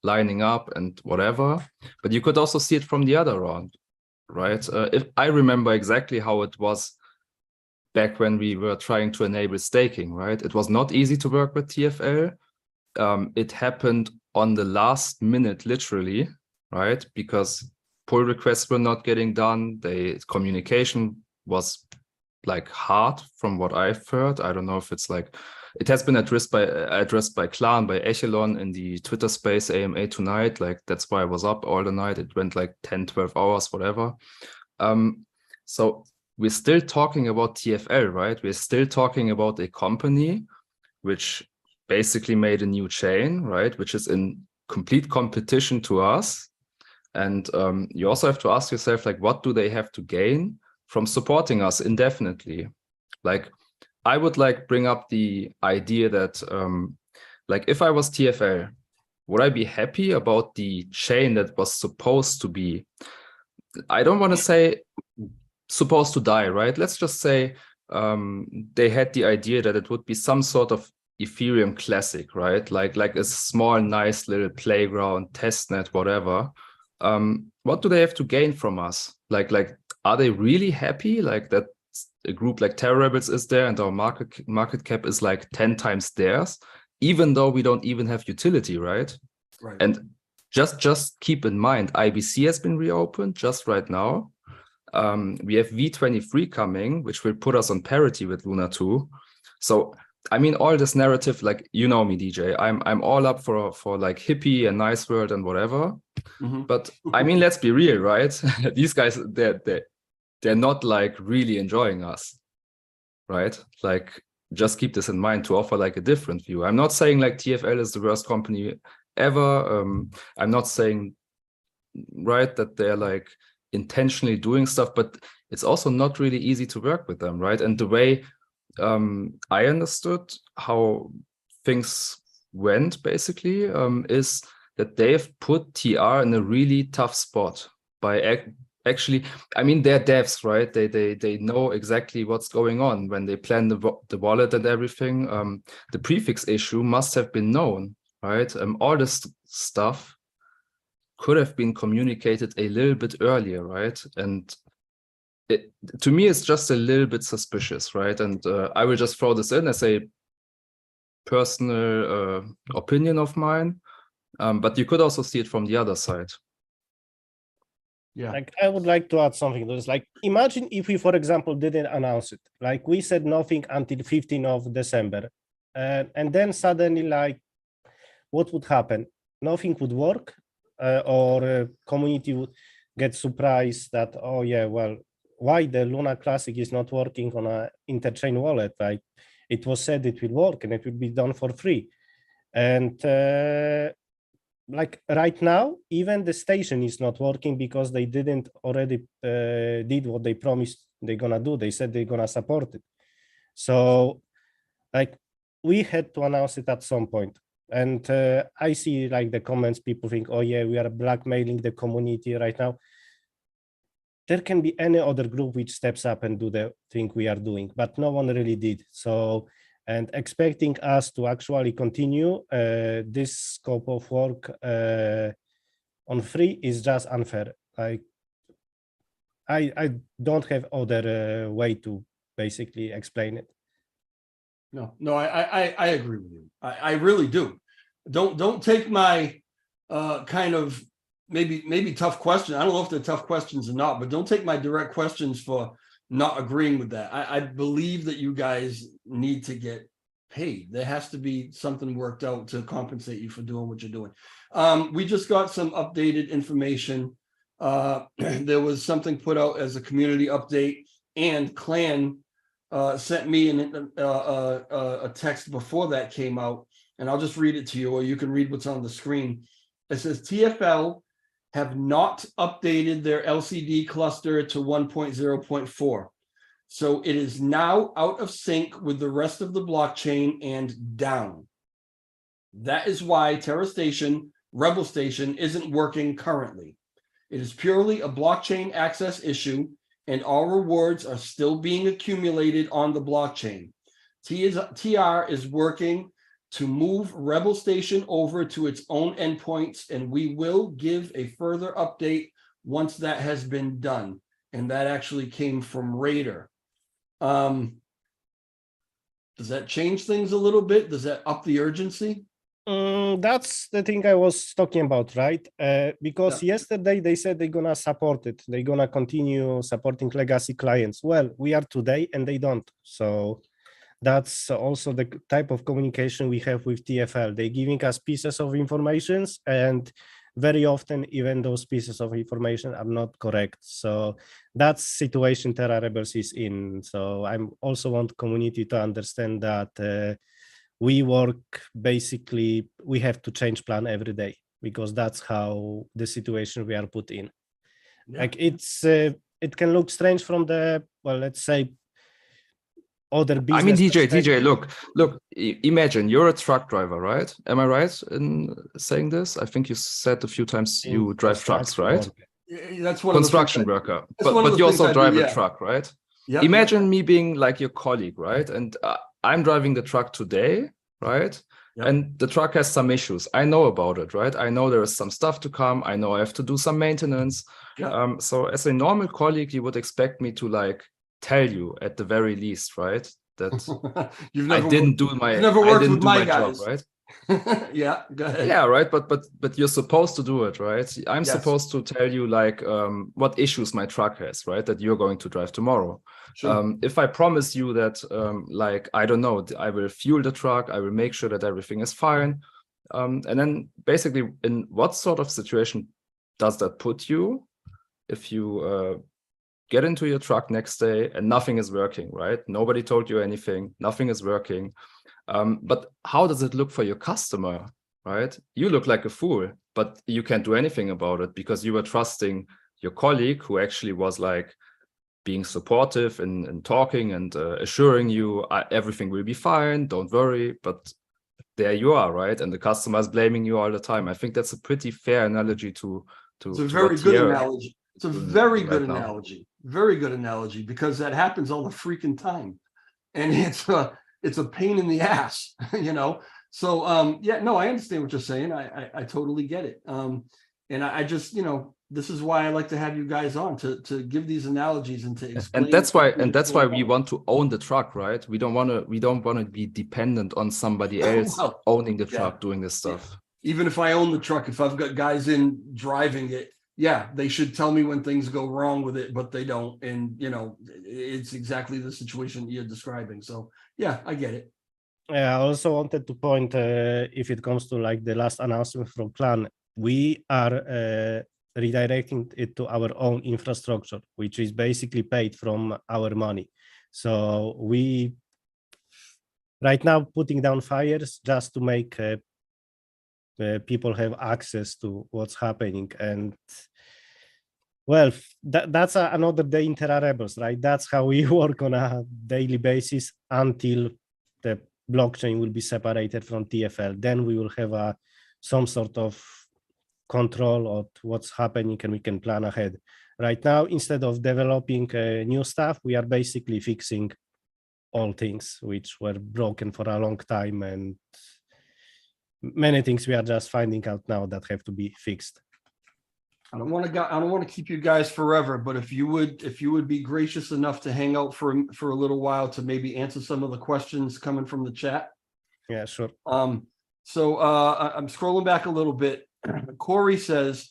lining up and whatever. But you could also see it from the other round, right? If I remember exactly how it was back when we were trying to enable staking, right? It was not easy to work with TFL. It happened on the last minute, literally, right? Because pull requests were not getting done. Communication was hard from what I've heard. I don't know if it's it has been addressed by Clan, by Echelon in the Twitter space AMA tonight. That's why I was up all the night. It went 10, 12 hours, whatever. So we're still talking about TFL, right? We're still talking about a company which basically made a new chain, right? Which is in complete competition to us. And you also have to ask yourself, what do they have to gain from supporting us indefinitely? I would bring up the idea that if I was TFL, would I be happy about the chain that was supposed to be, I don't want to say supposed to die, right? Let's just say they had the idea that it would be some sort of Ethereum classic, right? Like a small, nice little playground, testnet, whatever. What do they have to gain from us? Are they really happy that a group like Terra Rebels is there and our market cap is 10 times theirs, even though we don't even have utility, right? Right. And just keep in mind, IBC has been reopened just right now. We have V23 coming, which will put us on parity with Luna 2. So I mean, all this narrative, you know me, DJ. I'm all up for hippie and nice world and whatever. Mm-hmm. But I mean, let's be real, right? These guys, they're not really enjoying us, right? Just keep this in mind to offer a different view. I'm not saying TFL is the worst company ever. I'm not saying, right, that they're intentionally doing stuff, but it's also not really easy to work with them, right? And the way I understood how things went basically is that they've put TR in a really tough spot by actually, I mean, they're devs, right? They know exactly what's going on when they plan the wallet and everything. The prefix issue must have been known, right? All this stuff could have been communicated a little bit earlier, right? And to me, it's just a little bit suspicious, right? And I will just throw this in as a personal opinion of mine, but you could also see it from the other side. Yeah. Like, I would like to add something to this. Like, imagine if we, for example, didn't announce it. Like, we said nothing until 15th of December. And then suddenly, like, what would happen? Nothing would work, or community would get surprised that, oh yeah, well, why the Luna Classic is not working on a interchain wallet? Like, it was said it will work and it will be done for free. And like right now, even the station is not working because they didn't already did what they promised they're gonna do. They said they're gonna support it. So like we had to announce it at some point. And I see like the comments, people think, oh yeah, we are blackmailing the community right now. There can be any other group which steps up and do the thing we are doing, but no one really did. So, and expecting us to actually continue this scope of work on free is just unfair. Like, I don't have other way to basically explain it. No, I agree with you. I really do. Don't take my kind of maybe tough question. I don't know if they're tough questions or not, but don't take my direct questions for not agreeing with that. I believe that you guys need to get paid. There has to be something worked out to compensate you for doing what you're doing. We just got some updated information. There was something put out as a community update, and Clan sent me a text before that came out, and I'll just read it to you, or you can read what's on the screen. It says TFL have not updated their LCD cluster to 1.0.4. So it is now out of sync with the rest of the blockchain and down. That is why Terra Station, Rebel Station isn't working currently. It is purely a blockchain access issue, and all rewards are still being accumulated on the blockchain. TR is working to move Rebel Station over to its own endpoints, and we will give a further update once that has been done. And that actually came from Raider. Does that change things a little bit? Does that up the urgency? That's the thing I was talking about, right? Because yesterday they said they're gonna support it. They're gonna continue supporting legacy clients. Well, we are today and they don't. So that's also the type of communication we have with TFL. They're giving us pieces of information, and very often even those pieces of information are not correct. So that's situation Terra Rebels is in. So I also want community to understand that we work basically, we have to change plan every day because that's how the situation we are put in. Yeah. Like it can look strange from the, well, let's say, other business. I mean, DJ, look, imagine you're a truck driver, right? Am I right in saying this? I think you said a few times you drive trucks, right? That's one construction worker, but you also drive a truck, right? Yeah. Imagine me being like your colleague, right? And I'm driving the truck today, right? Yep. And the truck has some issues. I know about it, right? I know there is some stuff to come. I know I have to do some maintenance. Yep. So as a normal colleague, you would expect me to like tell you at the very least, right? That I didn't do my job, right? Yeah, go ahead. Yeah, right. But you're supposed to do it, right? I'm supposed to tell you like what issues my truck has, right? That you're going to drive tomorrow. Sure. If I promise you that, like, I don't know, I will fuel the truck, I will make sure that everything is fine. And then basically, in what sort of situation does that put you if you get into your truck next day and nothing is working, right? Nobody told you anything, nothing is working. But how does it look for your customer, right? You look like a fool, but you can't do anything about it because you were trusting your colleague who actually was like being supportive and talking and assuring you everything will be fine, don't worry. But there you are, right? And the customer is blaming you all the time. I think that's a pretty fair analogy to it's a very good analogy. It's a very good analogy. Very good analogy, because that happens all the freaking time. And it's a pain in the ass, you know? So, yeah, no, I understand what you're saying. I totally get it. And I just, this is why I like to have you guys on to give these analogies and to explain. And that's why we want to own the truck, right? We don't want to be dependent on somebody else Well, owning the yeah. truck, doing this stuff. Even if I own the truck, if I've got guys in driving it, yeah, they should tell me when things go wrong with it, but they don't. And, it's exactly the situation you're describing. So, yeah, I get it. I also wanted to point, if it comes to like the last announcement from Clan, we are redirecting it to our own infrastructure, which is basically paid from our money. So we right now putting down fires just to make people have access to what's happening. And well, that's another day in Terra Rebels, right? That's how we work on a daily basis until the blockchain will be separated from TFL. Then we will have some sort of control of what's happening and we can plan ahead. Right now, instead of developing new stuff, we are basically fixing all things which were broken for a long time, and many things we are just finding out now that have to be fixed. I don't want to keep you guys forever, but if you would be gracious enough to hang out for a little while to maybe answer some of the questions coming from the chat. Yeah, sure. So I'm scrolling back a little bit. Corey says,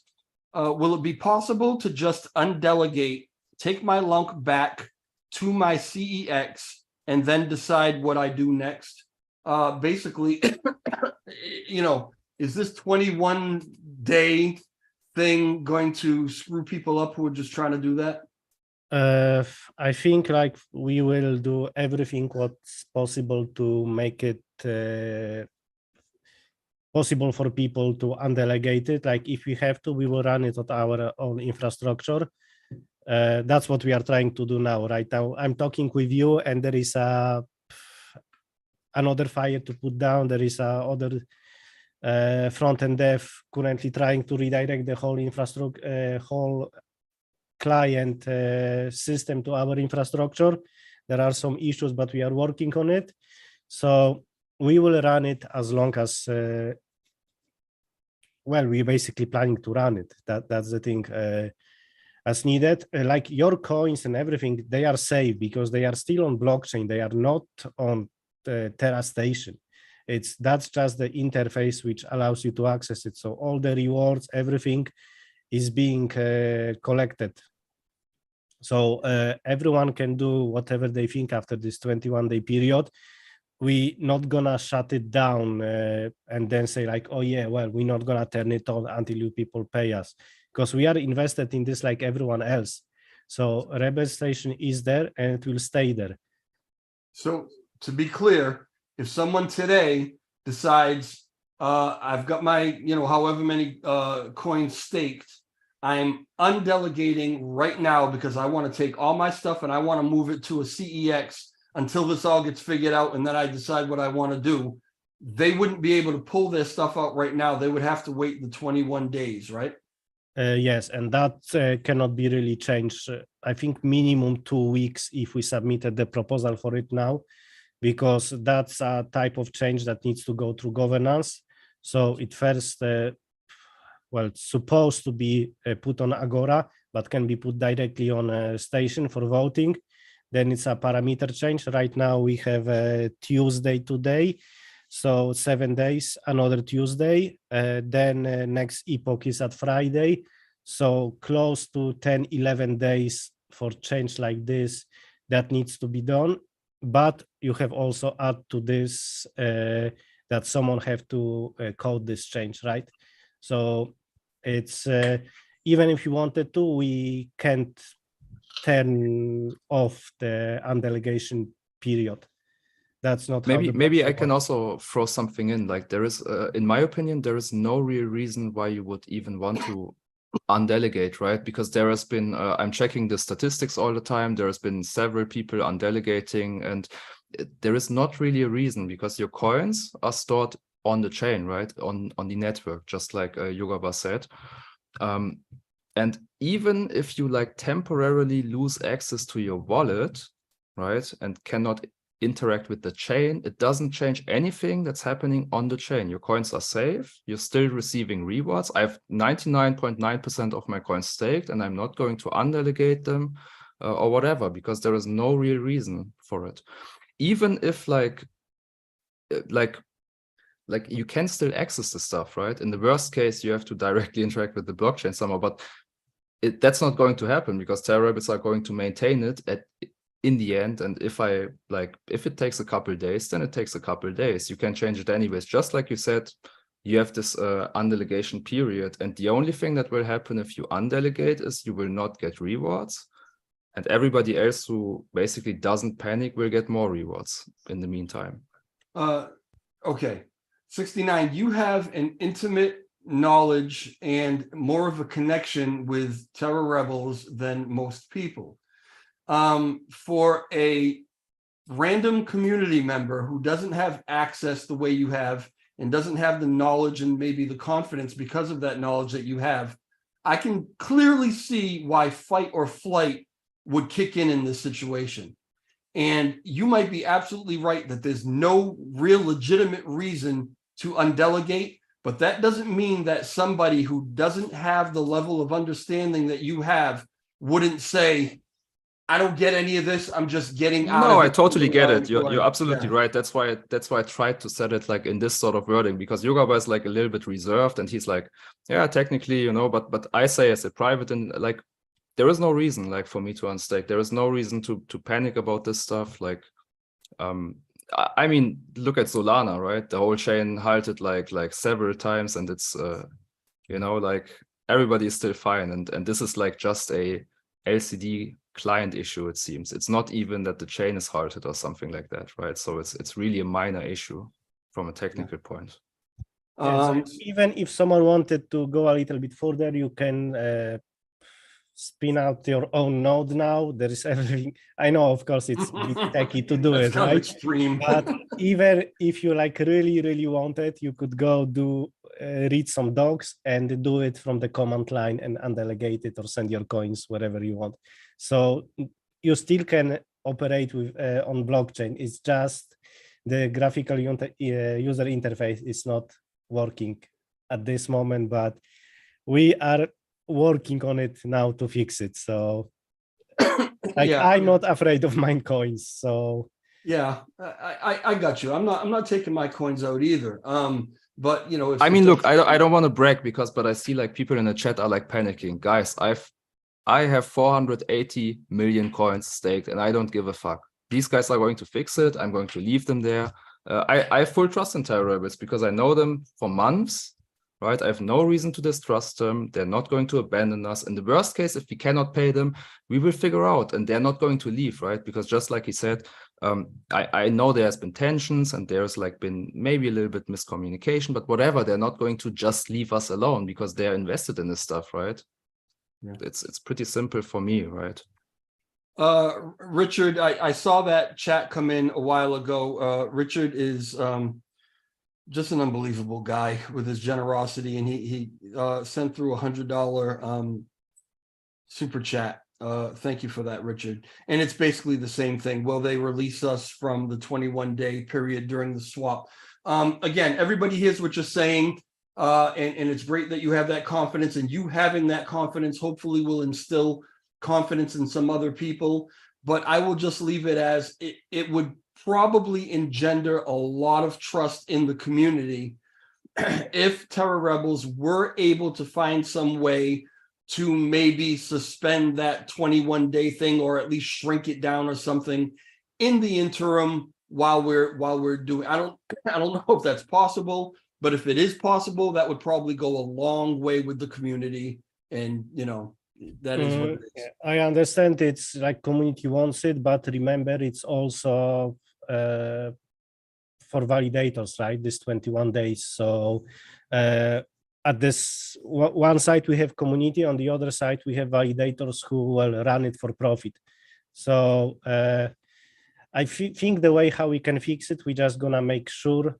will it be possible to just undelegate, take my lunk back to my CEX, and then decide what I do next? Basically, is this 21-day thing going to screw people up who are just trying to do that? I think like we will do everything what's possible to make it possible for people to undelegate it. Like if we have to, we will run it on our own infrastructure. That's what we are trying to do now. Right now, I'm talking with you, and there is another fire to put down. There is other front-end dev currently trying to redirect the whole infrastructure, whole client system to our infrastructure. There are some issues, but we are working on it. So we will run it as long as, we're basically planning to run it. That's the thing. As needed, like your coins and everything, they are safe because they are still on blockchain. They are not on the Terra Station. That's just the interface which allows you to access it. So all the rewards, everything is being collected. So everyone can do whatever they think after this 21-day period. We're not gonna shut it down and then say like, oh yeah, well, we're not gonna turn it on until you people pay us, because we are invested in this like everyone else. So Rebel Station is there and it will stay there. So to be clear, if someone today decides I've got my, however many coins staked, I'm undelegating right now because I want to take all my stuff and I want to move it to a CEX until this all gets figured out, and then I decide what I want to do. They wouldn't be able to pull their stuff out right now. They would have to wait the 21 days, right? Yes, and that cannot be really changed. I think minimum 2 weeks if we submitted the proposal for it now, because that's a type of change that needs to go through governance. So it first, it's supposed to be put on Agora, but can be put directly on a station for voting. Then it's a parameter change. Right now we have a Tuesday today. So 7 days, another Tuesday. Then next epoch is at Friday. So close to 10, 11 days for change like this that needs to be done. But you have also add to this that someone have to code this change, right? So it's even if you wanted to, we can't turn off the undelegation period. That's not maybe I can also throw something in. Like there is, in my opinion, there is no real reason why you would even want to undelegate, right? Because there has been, I'm checking the statistics all the time. There has been several people undelegating, and there is not really a reason because your coins are stored on the chain, right? On the network, just like Gabba said. And even if you like temporarily lose access to your wallet, right, and cannot interact with the chain, it doesn't change anything that's happening on the chain. Your coins are safe. You're still receiving rewards. I have 99.9% of my coins staked, and I'm not going to undelegate them or whatever, because there is no real reason for it. Even if like you can still access the stuff, right? In the worst case, you have to directly interact with the blockchain somehow, but that's not going to happen because Terra Rabbits are going to maintain it in the end. And if it takes a couple of days, then it takes a couple of days. You can change it anyways. Just like you said, you have this undelegation period. And the only thing that will happen if you undelegate is you will not get rewards. And everybody else who basically doesn't panic will get more rewards in the meantime. Okay. 69, you have an intimate knowledge and more of a connection with Terra Rebels than most people. For a random community member who doesn't have access the way you have and doesn't have the knowledge and maybe the confidence because of that knowledge that you have, I can clearly see why fight or flight would kick in this situation. And you might be absolutely right that there's no real legitimate reason to undelegate, but that doesn't mean that somebody who doesn't have the level of understanding that you have wouldn't say, I don't get any of this. I'm just getting out of it. No, I totally get it. You're absolutely right. That's why I tried to set it like in this sort of wording, because Gabba is like a little bit reserved and he's like, yeah, technically, you know, but I say as a private, and like there is no reason like for me to unstake. There is no reason to panic about this stuff. Like I mean, look at Solana, right? The whole chain halted like several times, and it's you know, like everybody is still fine, and this is like just a LCD client issue, it seems. It's not even that the chain is halted or something like that, right? So it's really a minor issue from a technical point. So even if someone wanted to go a little bit further, you can spin out your own node now. There is everything. I know, of course, it's a bit techy to do it, right? Extreme. But even if you like really want it, you could go do read some docs and do it from the command line and undelegate it or send your coins wherever you want. So you still can operate with on blockchain. It's just the graphical user interface is not working at this moment, but we are working on it now to fix it. So like I'm not afraid of mine coins. So yeah, I got you. I'm not taking my coins out either. But you know, I mean, look, I don't want to brag but I see like people in the chat are like panicking. Guys, I have 480 million coins staked and I don't give a fuck. These guys are going to fix it. I'm going to leave them there. I have full trust in Terra Rabbits because I know them for months, right? I have no reason to distrust them. They're not going to abandon us. In the worst case, if we cannot pay them, we will figure out, and they're not going to leave, right? Because just like he said, I know there's been tensions and there's like been maybe a little bit miscommunication, but whatever, they're not going to just leave us alone because they're invested in this stuff, right? Yeah. It's pretty simple for me, right? Richard, I saw that chat come in a while ago. Richard is just an unbelievable guy with his generosity, and he sent through $100 super chat. Thank you for that, Richard. And it's basically the same thing. Will they release us from the 21-day period during the swap? Again, everybody hears what you're saying, and it's great that you have that confidence, and you having that confidence hopefully will instill confidence in some other people. But I will just leave it as it would probably engender a lot of trust in the community if Terra Rebels were able to find some way to maybe suspend that 21-day thing, or at least shrink it down or something in the interim while we're doing. I don't know if that's possible, but if it is possible, that would probably go a long way with the community. And you know, that is what it is. I understand it's like community wants it, but remember it's also for validators, right? This 21 days. So at this one side we have community, on the other side we have validators who will run it for profit. So I think the way how we can fix it, we're just gonna make sure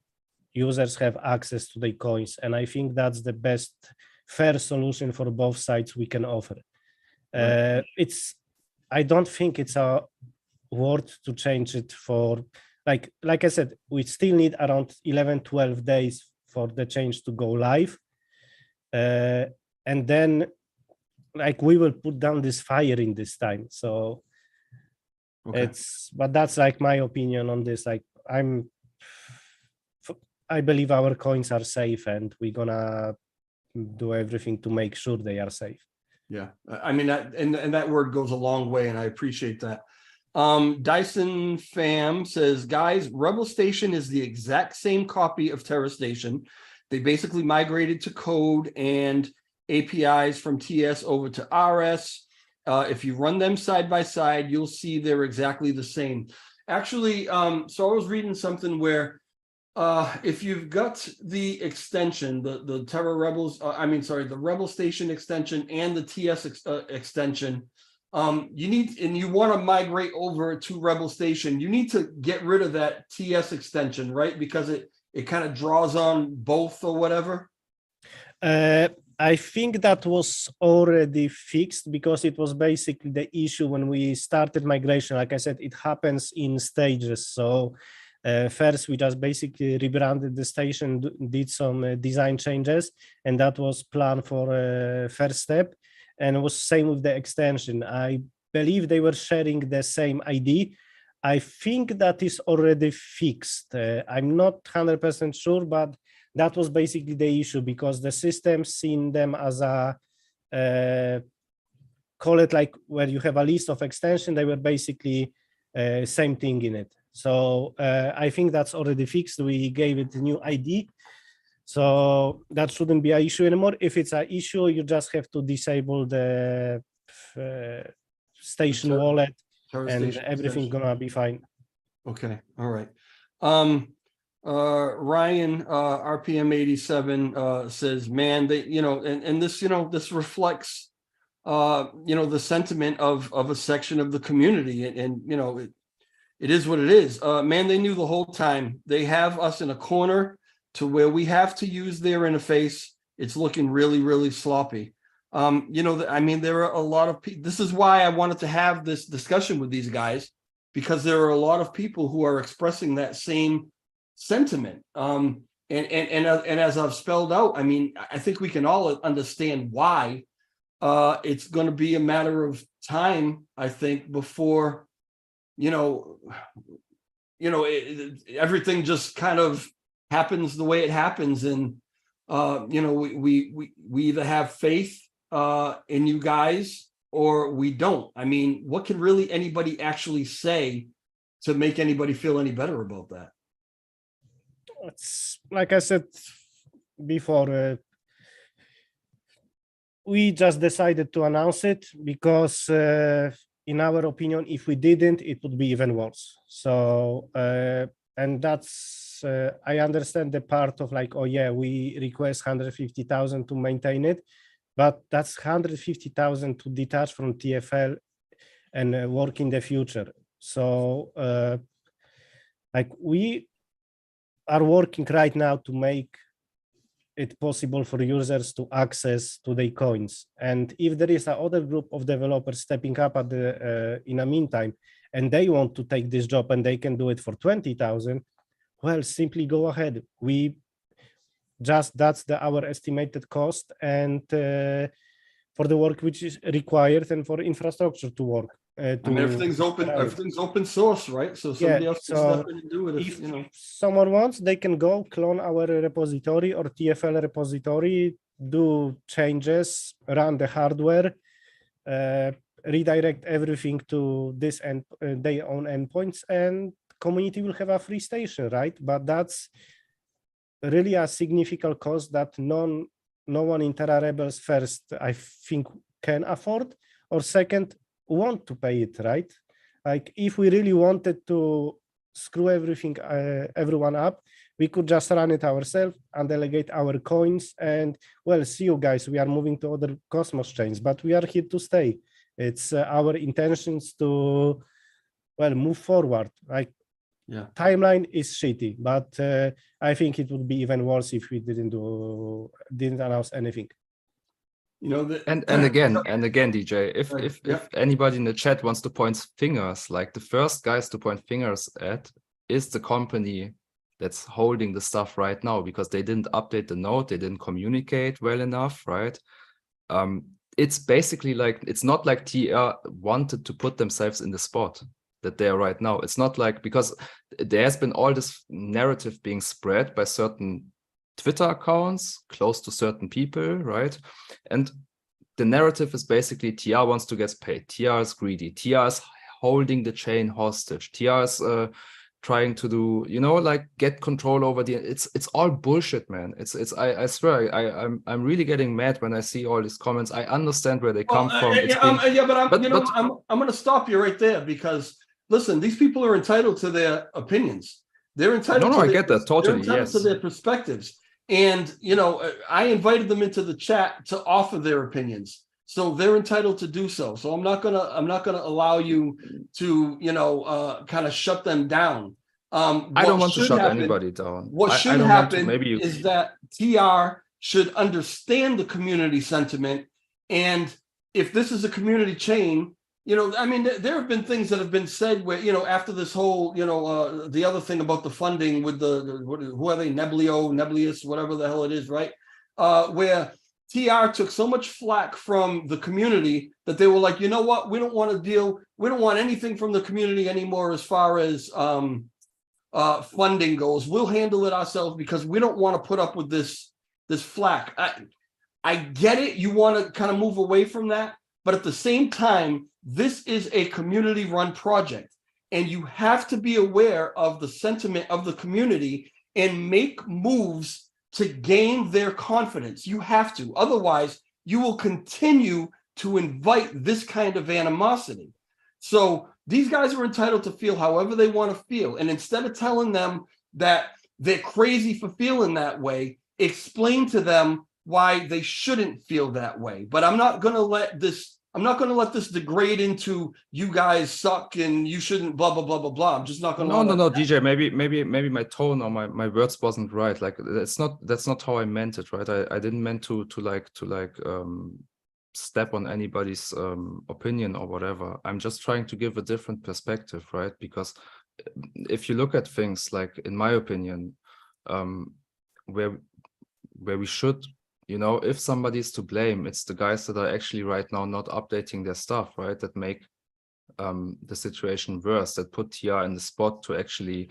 users have access to their coins, and I think that's the best fair solution for both sides we can offer. Right. I don't think it's worth to change it for like I said, we still need around 11, 12 days for the change to go live. And then like we will put down this fire in this time. So Okay. but that's like my opinion on this. Like I believe our coins are safe and we're gonna do everything to make sure they are safe. Yeah, I mean that, and that word goes a long way, and I appreciate that. Dyson Fam says, guys, Rebel Station is the exact same copy of Terra Station. They basically migrated to code and APIs from TS over to RS. If you run them side by side, you'll see they're exactly the same. Actually, so I was reading something where if you've got the extension, the Terra Rebels, the Rebel Station extension and the TS extension, you need, and you want to migrate over to Rebel Station, you need to get rid of that TS extension, right? Because it kind of draws on both or whatever. I think that was already fixed because it was basically the issue when we started migration. Like I said, it happens in stages. So first, we just basically rebranded the station, did some design changes, and that was planned for first step. And it was same with the extension. I believe they were sharing the same ID. I think that is already fixed. I'm not 100% sure, but that was basically the issue because the system seen them as a call it like where you have a list of extension. They were basically same thing in it. So I think that's already fixed. We gave it a new ID. So that shouldn't be an issue anymore. If it's an issue, you just have to disable the station wallet and everything gonna be fine. Okay, all right. Ryan, RPM 87 says, man, they, and this, this reflects, the sentiment of a section of the community, and it is what it is. Man, they knew the whole time. They have us in a corner to where we have to use their interface. It's looking really, really sloppy. There are a lot of people. This is why I wanted to have this discussion with these guys, because there are a lot of people who are expressing that same sentiment. And as I've spelled out, I think we can all understand why. It's going to be a matter of time, I think, before everything just kind of happens the way it happens, and we either have faith in you guys or we don't. What can really anybody actually say to make anybody feel any better about that? It's like I said before, we just decided to announce it because in our opinion, if we didn't, it would be even worse. So and that's I understand the part of like, oh yeah, we request 150,000 to maintain it, but that's 150,000 to detach from TFL and work in the future. So like we are working right now to make it possible for users to access to their coins. And if there is another group of developers stepping up at the in the meantime, and they want to take this job and they can do it for 20,000, well, simply go ahead. We just, that's our estimated cost, and for the work which is required and for infrastructure to work. Everything's open source, right? So somebody else can step in and do it. If someone wants, they can go clone our repository or TFL repository, do changes, run the hardware, redirect everything to this and their own endpoints, and community will have a free station, right? But that's really a significant cost that no one in Terra Rebels first, I think, can afford, or second, want to pay it, right? Like if we really wanted to screw everyone up, we could just run it ourselves and delegate our coins and, well, see you guys, we are moving to other Cosmos chains, but we are here to stay. It's our intentions to, well, move forward. Like, yeah, timeline is shitty, but I think it would be even worse if we didn't announce anything. And again, DJ, if anybody in the chat wants to point fingers, like the first guys to point fingers at is the company that's holding the stuff right now, because they didn't update the node, they didn't communicate well enough, right? It's basically like, it's not like TR wanted to put themselves in the spot that they are right now. It's not like, because there has been all this narrative being spread by certain Twitter accounts close to certain people, right? And the narrative is basically TR wants to get paid. TR is greedy. TR is holding the chain hostage. TR is trying to do, you know, like get control over the. It's all bullshit, man. I swear, I'm really getting mad when I see all these comments. I understand where they come from. I'm going to stop you right there, because listen, these people are entitled to their opinions. They're entitled. I get that totally. They're entitled to their perspectives. And, you know, I invited them into the chat to offer their opinions. So they're entitled to do so. So I'm not gonna allow you to, you know, kind of shut them down. I don't want to shut anybody down. What should happen is that TR should understand the community sentiment. And if this is a community chain, you know, I mean, there have been things that have been said where, you know, after this whole, you know, the other thing about the funding with who are they, Neblius, whatever the hell it is, right? Where TR took so much flack from the community that they were like, you know what, we don't want to deal, we don't want anything from the community anymore as far as funding goes. We'll handle it ourselves because we don't want to put up with this flack. I get it, you want to kind of move away from that, but at the same time, this is a community-run project, and you have to be aware of the sentiment of the community and make moves to gain their confidence. You have to. Otherwise, you will continue to invite this kind of animosity. So these guys are entitled to feel however they want to feel. And instead of telling them that they're crazy for feeling that way, explain to them why they shouldn't feel that way. But I'm not going to let this degrade into you guys suck and you shouldn't blah blah blah blah blah. I'm just not going to. No, DJ. Maybe my tone or my words wasn't right. Like that's not how I meant it, right? I didn't meant to step on anybody's opinion or whatever. I'm just trying to give a different perspective, right? Because if you look at things, like in my opinion, where we should. You know, if somebody's to blame, it's the guys that are actually right now not updating their stuff, right? That make the situation worse, that put TR in the spot to actually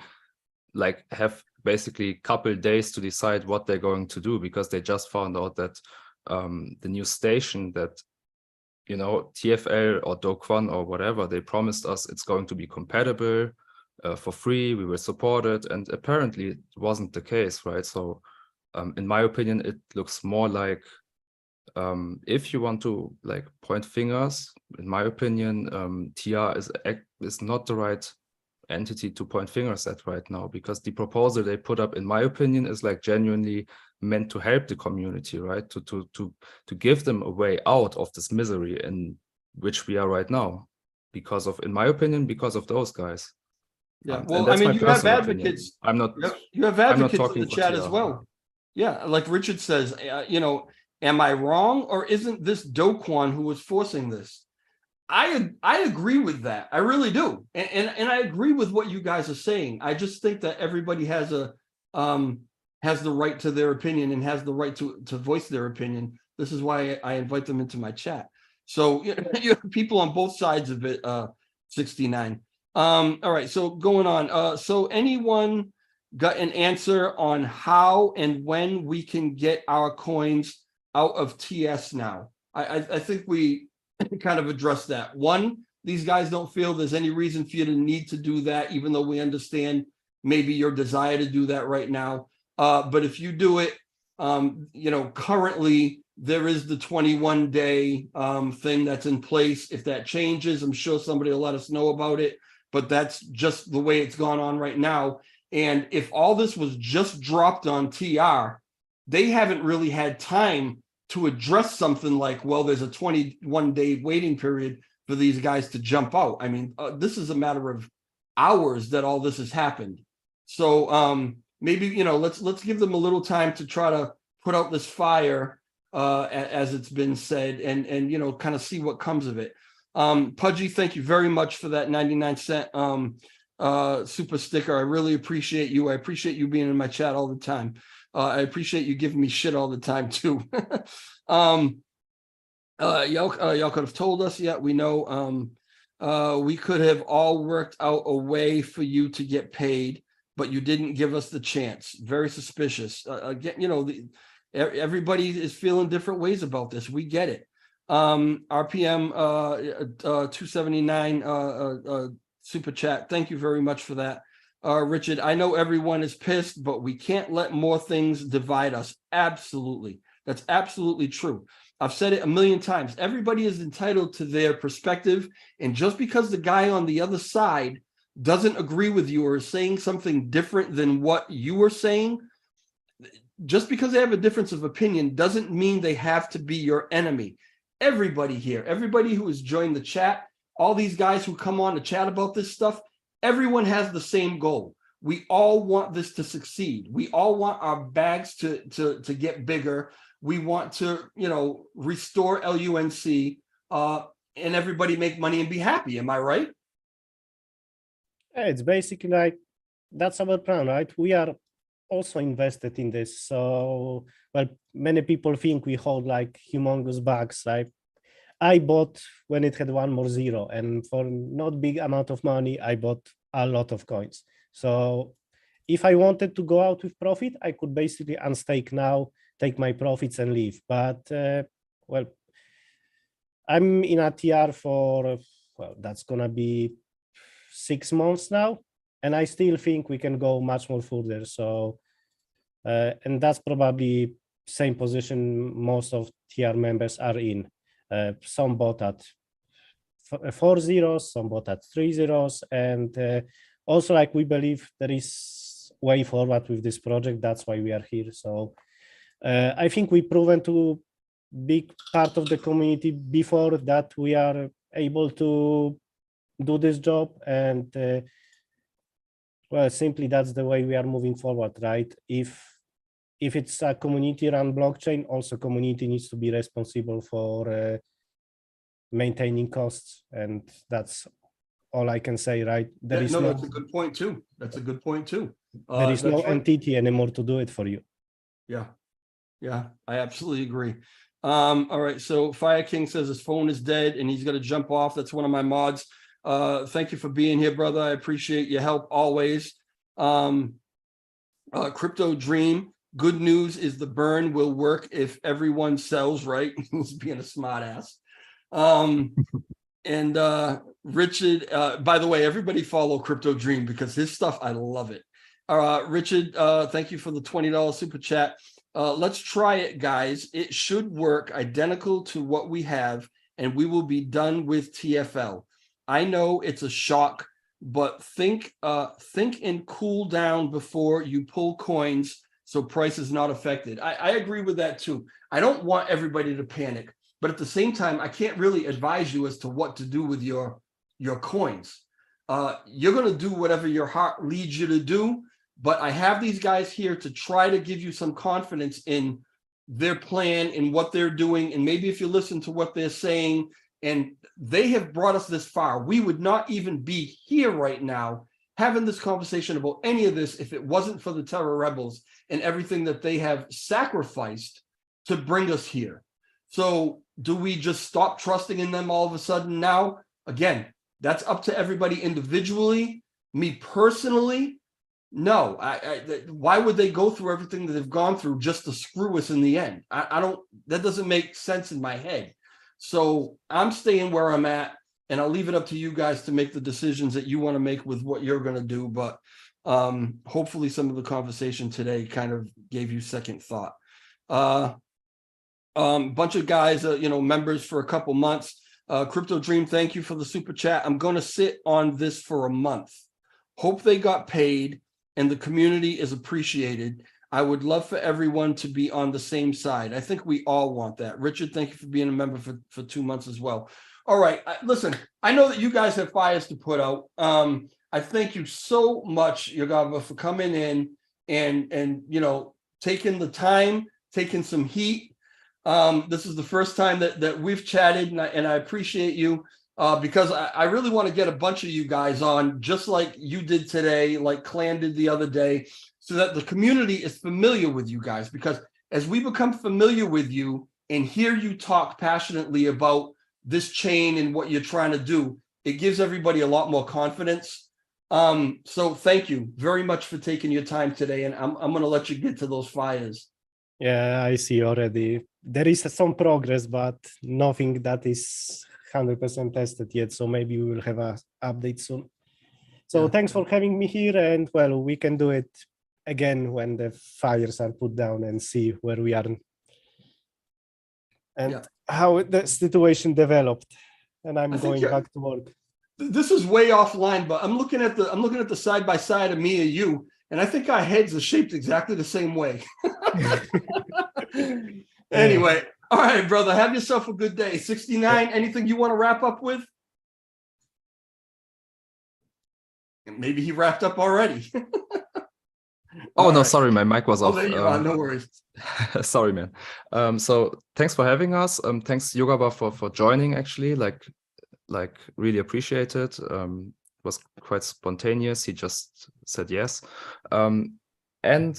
like have basically a couple days to decide what they're going to do, because they just found out that the new station that, you know, TFL or Do-Kwon or whatever, they promised us it's going to be compatible for free, we will support it, and apparently it wasn't the case, right? So in my opinion, it looks more like if you want to like point fingers, in my opinion, TR is not the right entity to point fingers at right now, because the proposal they put up, in my opinion, is like genuinely meant to help the community, right? To give them a way out of this misery in which we are right now, because of, in my opinion, because of those guys. Yeah, well, I mean, you have advocates. Opinion. You have advocates in the chat as well. Yeah, like Richard says, you know, am I wrong, or isn't this Do-Kwon who was forcing this? I agree with that. I really do, and I agree with what you guys are saying. I just think that everybody has the right to their opinion and has the right to voice their opinion. This is why I invite them into my chat. So you have people on both sides of it. 69. All right, so going on. So anyone got an answer on how and when we can get our coins out of TS now? I think we kind of addressed that. One, these guys don't feel there's any reason for you to need to do that, even though we understand maybe your desire to do that right now. But if you do it, you know, currently there is the 21-day thing that's in place. If that changes, I'm sure somebody will let us know about it, but that's just the way it's gone on right now. And if all this was just dropped on TR, they haven't really had time to address something like, well, there's a 21-day waiting period for these guys to jump out. I mean, this is a matter of hours that all this has happened. So maybe, you know, let's give them a little time to try to put out this fire, as it's been said, and you know, kind of see what comes of it. Pudgy, thank you very much for that 99-cent super sticker. I really appreciate you. I appreciate you being in my chat all the time. I appreciate you giving me shit all the time too. Y'all could have told us, yeah, we know. We could have all worked out a way for you to get paid, but you didn't give us the chance. Very suspicious. Again, you know, everybody is feeling different ways about this. We get it. RPM 279 super chat. Thank you very much for that. Richard, I know everyone is pissed, but we can't let more things divide us. Absolutely. That's absolutely true. I've said it a million times. Everybody is entitled to their perspective. And just because the guy on the other side doesn't agree with you or is saying something different than what you are saying, just because they have a difference of opinion doesn't mean they have to be your enemy. Everybody here, everybody who has joined the chat, all these guys who come on to chat about this stuff, everyone has the same goal. We all want this to succeed. We all want our bags to get bigger. We want to, you know, restore LUNC and everybody make money and be happy. Am I right? It's basically like, that's our plan, right? We are also invested in this. So, well, many people think we hold like humongous bags, right? I bought when it had one more zero, and for not big amount of money, I bought a lot of coins. So if I wanted to go out with profit, I could basically unstake now, take my profits and leave. But well, I'm in a TR for, well, that's gonna be 6 months now, and I still think we can go much more further. So, and that's probably same position most of TR members are in. Some bought at 4 zeros, some bought at 3 zeros, and also like we believe there is way forward with this project. That's why we are here. So I think we've proven to big part of the community before that we are able to do this job, and well, simply that's the way we are moving forward, right? If it's a community-run blockchain, also community needs to be responsible for maintaining costs, and that's all I can say, right? There is That's a good point too. That's a good point too. there is no entity anymore to do it for you. Yeah, yeah, I absolutely agree. All right, so Fire King says his phone is dead and he's gonna jump off. That's one of my mods. Thank you for being here, brother. I appreciate your help always. Crypto Dream, good news is the burn will work if everyone sells, right? He's being a smart ass. And Richard, by the way, everybody follow Crypto Dream because his stuff, I love it. Richard, thank you for the $20 super chat. Let's try it, guys. It should work identical to what we have, and we will be done with TFL. I know it's a shock, but think and cool down before you pull coins so price is not affected. I agree with that too. I don't want everybody to panic, but at the same time, I can't really advise you as to what to do with your coins. You're going to do whatever your heart leads you to do, but I have these guys here to try to give you some confidence in their plan and what they're doing. And maybe if you listen to what they're saying, and they have brought us this far, we would not even be here right now having this conversation about any of this if it wasn't for the Terra Rebels and everything that they have sacrificed to bring us here. So do we just stop trusting in them all of a sudden now? Again, that's up to everybody individually. Me personally, no. Why would they go through everything that they've gone through just to screw us in the end? I don't, that doesn't make sense in my head. So I'm staying where I'm at, and I'll leave it up to you guys to make the decisions that you want to make with what you're going to do. But hopefully some of the conversation today kind of gave you second thought. Bunch of guys, members for a couple months. Crypto Dream, thank you for the super chat. I'm going to sit on this for a month. Hope they got paid and the community is appreciated. I would love for everyone to be on the same side. I think we all want that. Richard, thank you for being a member for 2 months as well. All right, listen, I know that you guys have fires to put out. I thank you so much, Gabba, for coming in and taking the time, taking some heat. This is the first time that we've chatted, and I appreciate you. because I really want to get a bunch of you guys on, just like you did today, like Clan did the other day, so that the community is familiar with you guys. Because as we become familiar with you and hear you talk passionately about this chain and what you're trying to do, it gives everybody a lot more confidence. So thank you very much for taking your time today, and I'm going to let you get to those fires. Yeah, I see already. There is some progress, but nothing that is 100% tested yet. So maybe we will have an update soon. So Yeah. thanks for having me here. And well, we can do it again when the fires are put down and see where we are and how the situation developed. And I'm going back to work. This is way offline, but I'm looking at the side by side of me and you, and I think our heads are shaped exactly the same way. Anyway, all right, brother, have yourself a good day. 69, anything you want to wrap up with? Maybe he wrapped up already. Oh, no, sorry, my mic was off. There you are, no worries. Sorry, man. So thanks for having us. Thanks, Gabba, for joining, actually. Like really appreciate it. Was quite spontaneous. He just said yes. And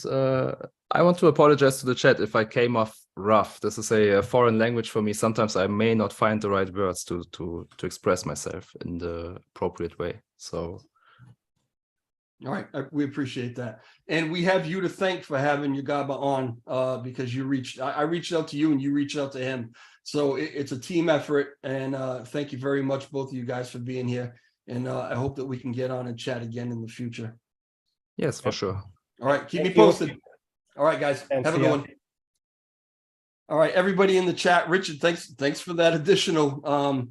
I want to apologize to the chat if I came off rough. This is a foreign language for me. Sometimes I may not find the right words to express myself in the appropriate way. So. All right, we appreciate that, and we have you to thank for having your Gabba on, because I reached out to you and you reached out to him, so it's a team effort. And thank you very much, both of you guys, for being here. And I hope that we can get on and chat again in the future. Yes, for sure. All right, keep me posted. All right, guys, have a good one. All right, everybody in the chat, Richard, thanks for that additional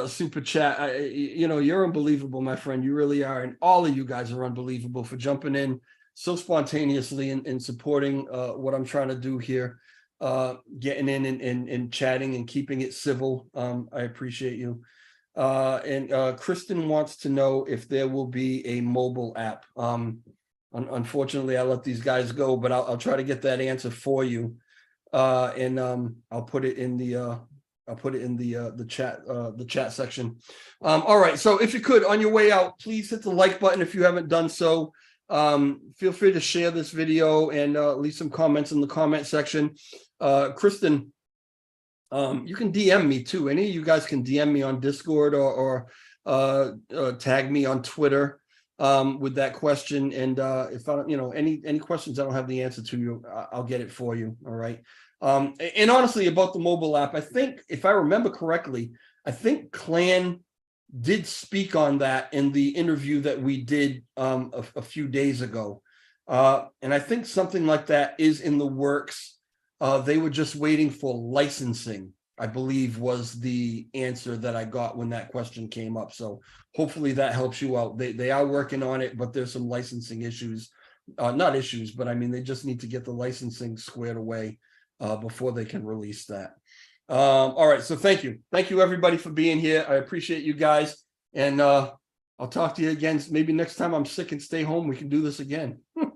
super chat. You're unbelievable, my friend. You really are. And all of you guys are unbelievable for jumping in so spontaneously and supporting what I'm trying to do here, getting in and chatting and keeping it civil. I appreciate you. And Kristen wants to know if there will be a mobile app. Unfortunately, I let these guys go, but I'll try to get that answer for you. And I'll put it in the chat section. All right, so if you could, on your way out, please hit the like button if you haven't done so. Feel free to share this video and leave some comments in the comment section. Kristen, you can DM me too. Any of you guys can DM me on Discord or tag me on Twitter with that question. And if I don't, any questions I don't have the answer to, I'll get it for you. All right. And honestly, about the mobile app, I think, if I remember correctly, I think Clan did speak on that in the interview that we did a few days ago. And I think something like that is in the works. They were just waiting for licensing, I believe, was the answer that I got when that question came up. So hopefully that helps you out. They are working on it, but there's some licensing issues. Not issues, but I mean, they just need to get the licensing squared away before they can release that. All right, so thank you everybody for being here. I appreciate you guys, and I'll talk to you again. Maybe next time I'm sick and stay home, we can do this again. All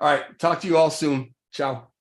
right, talk to you all soon. Ciao.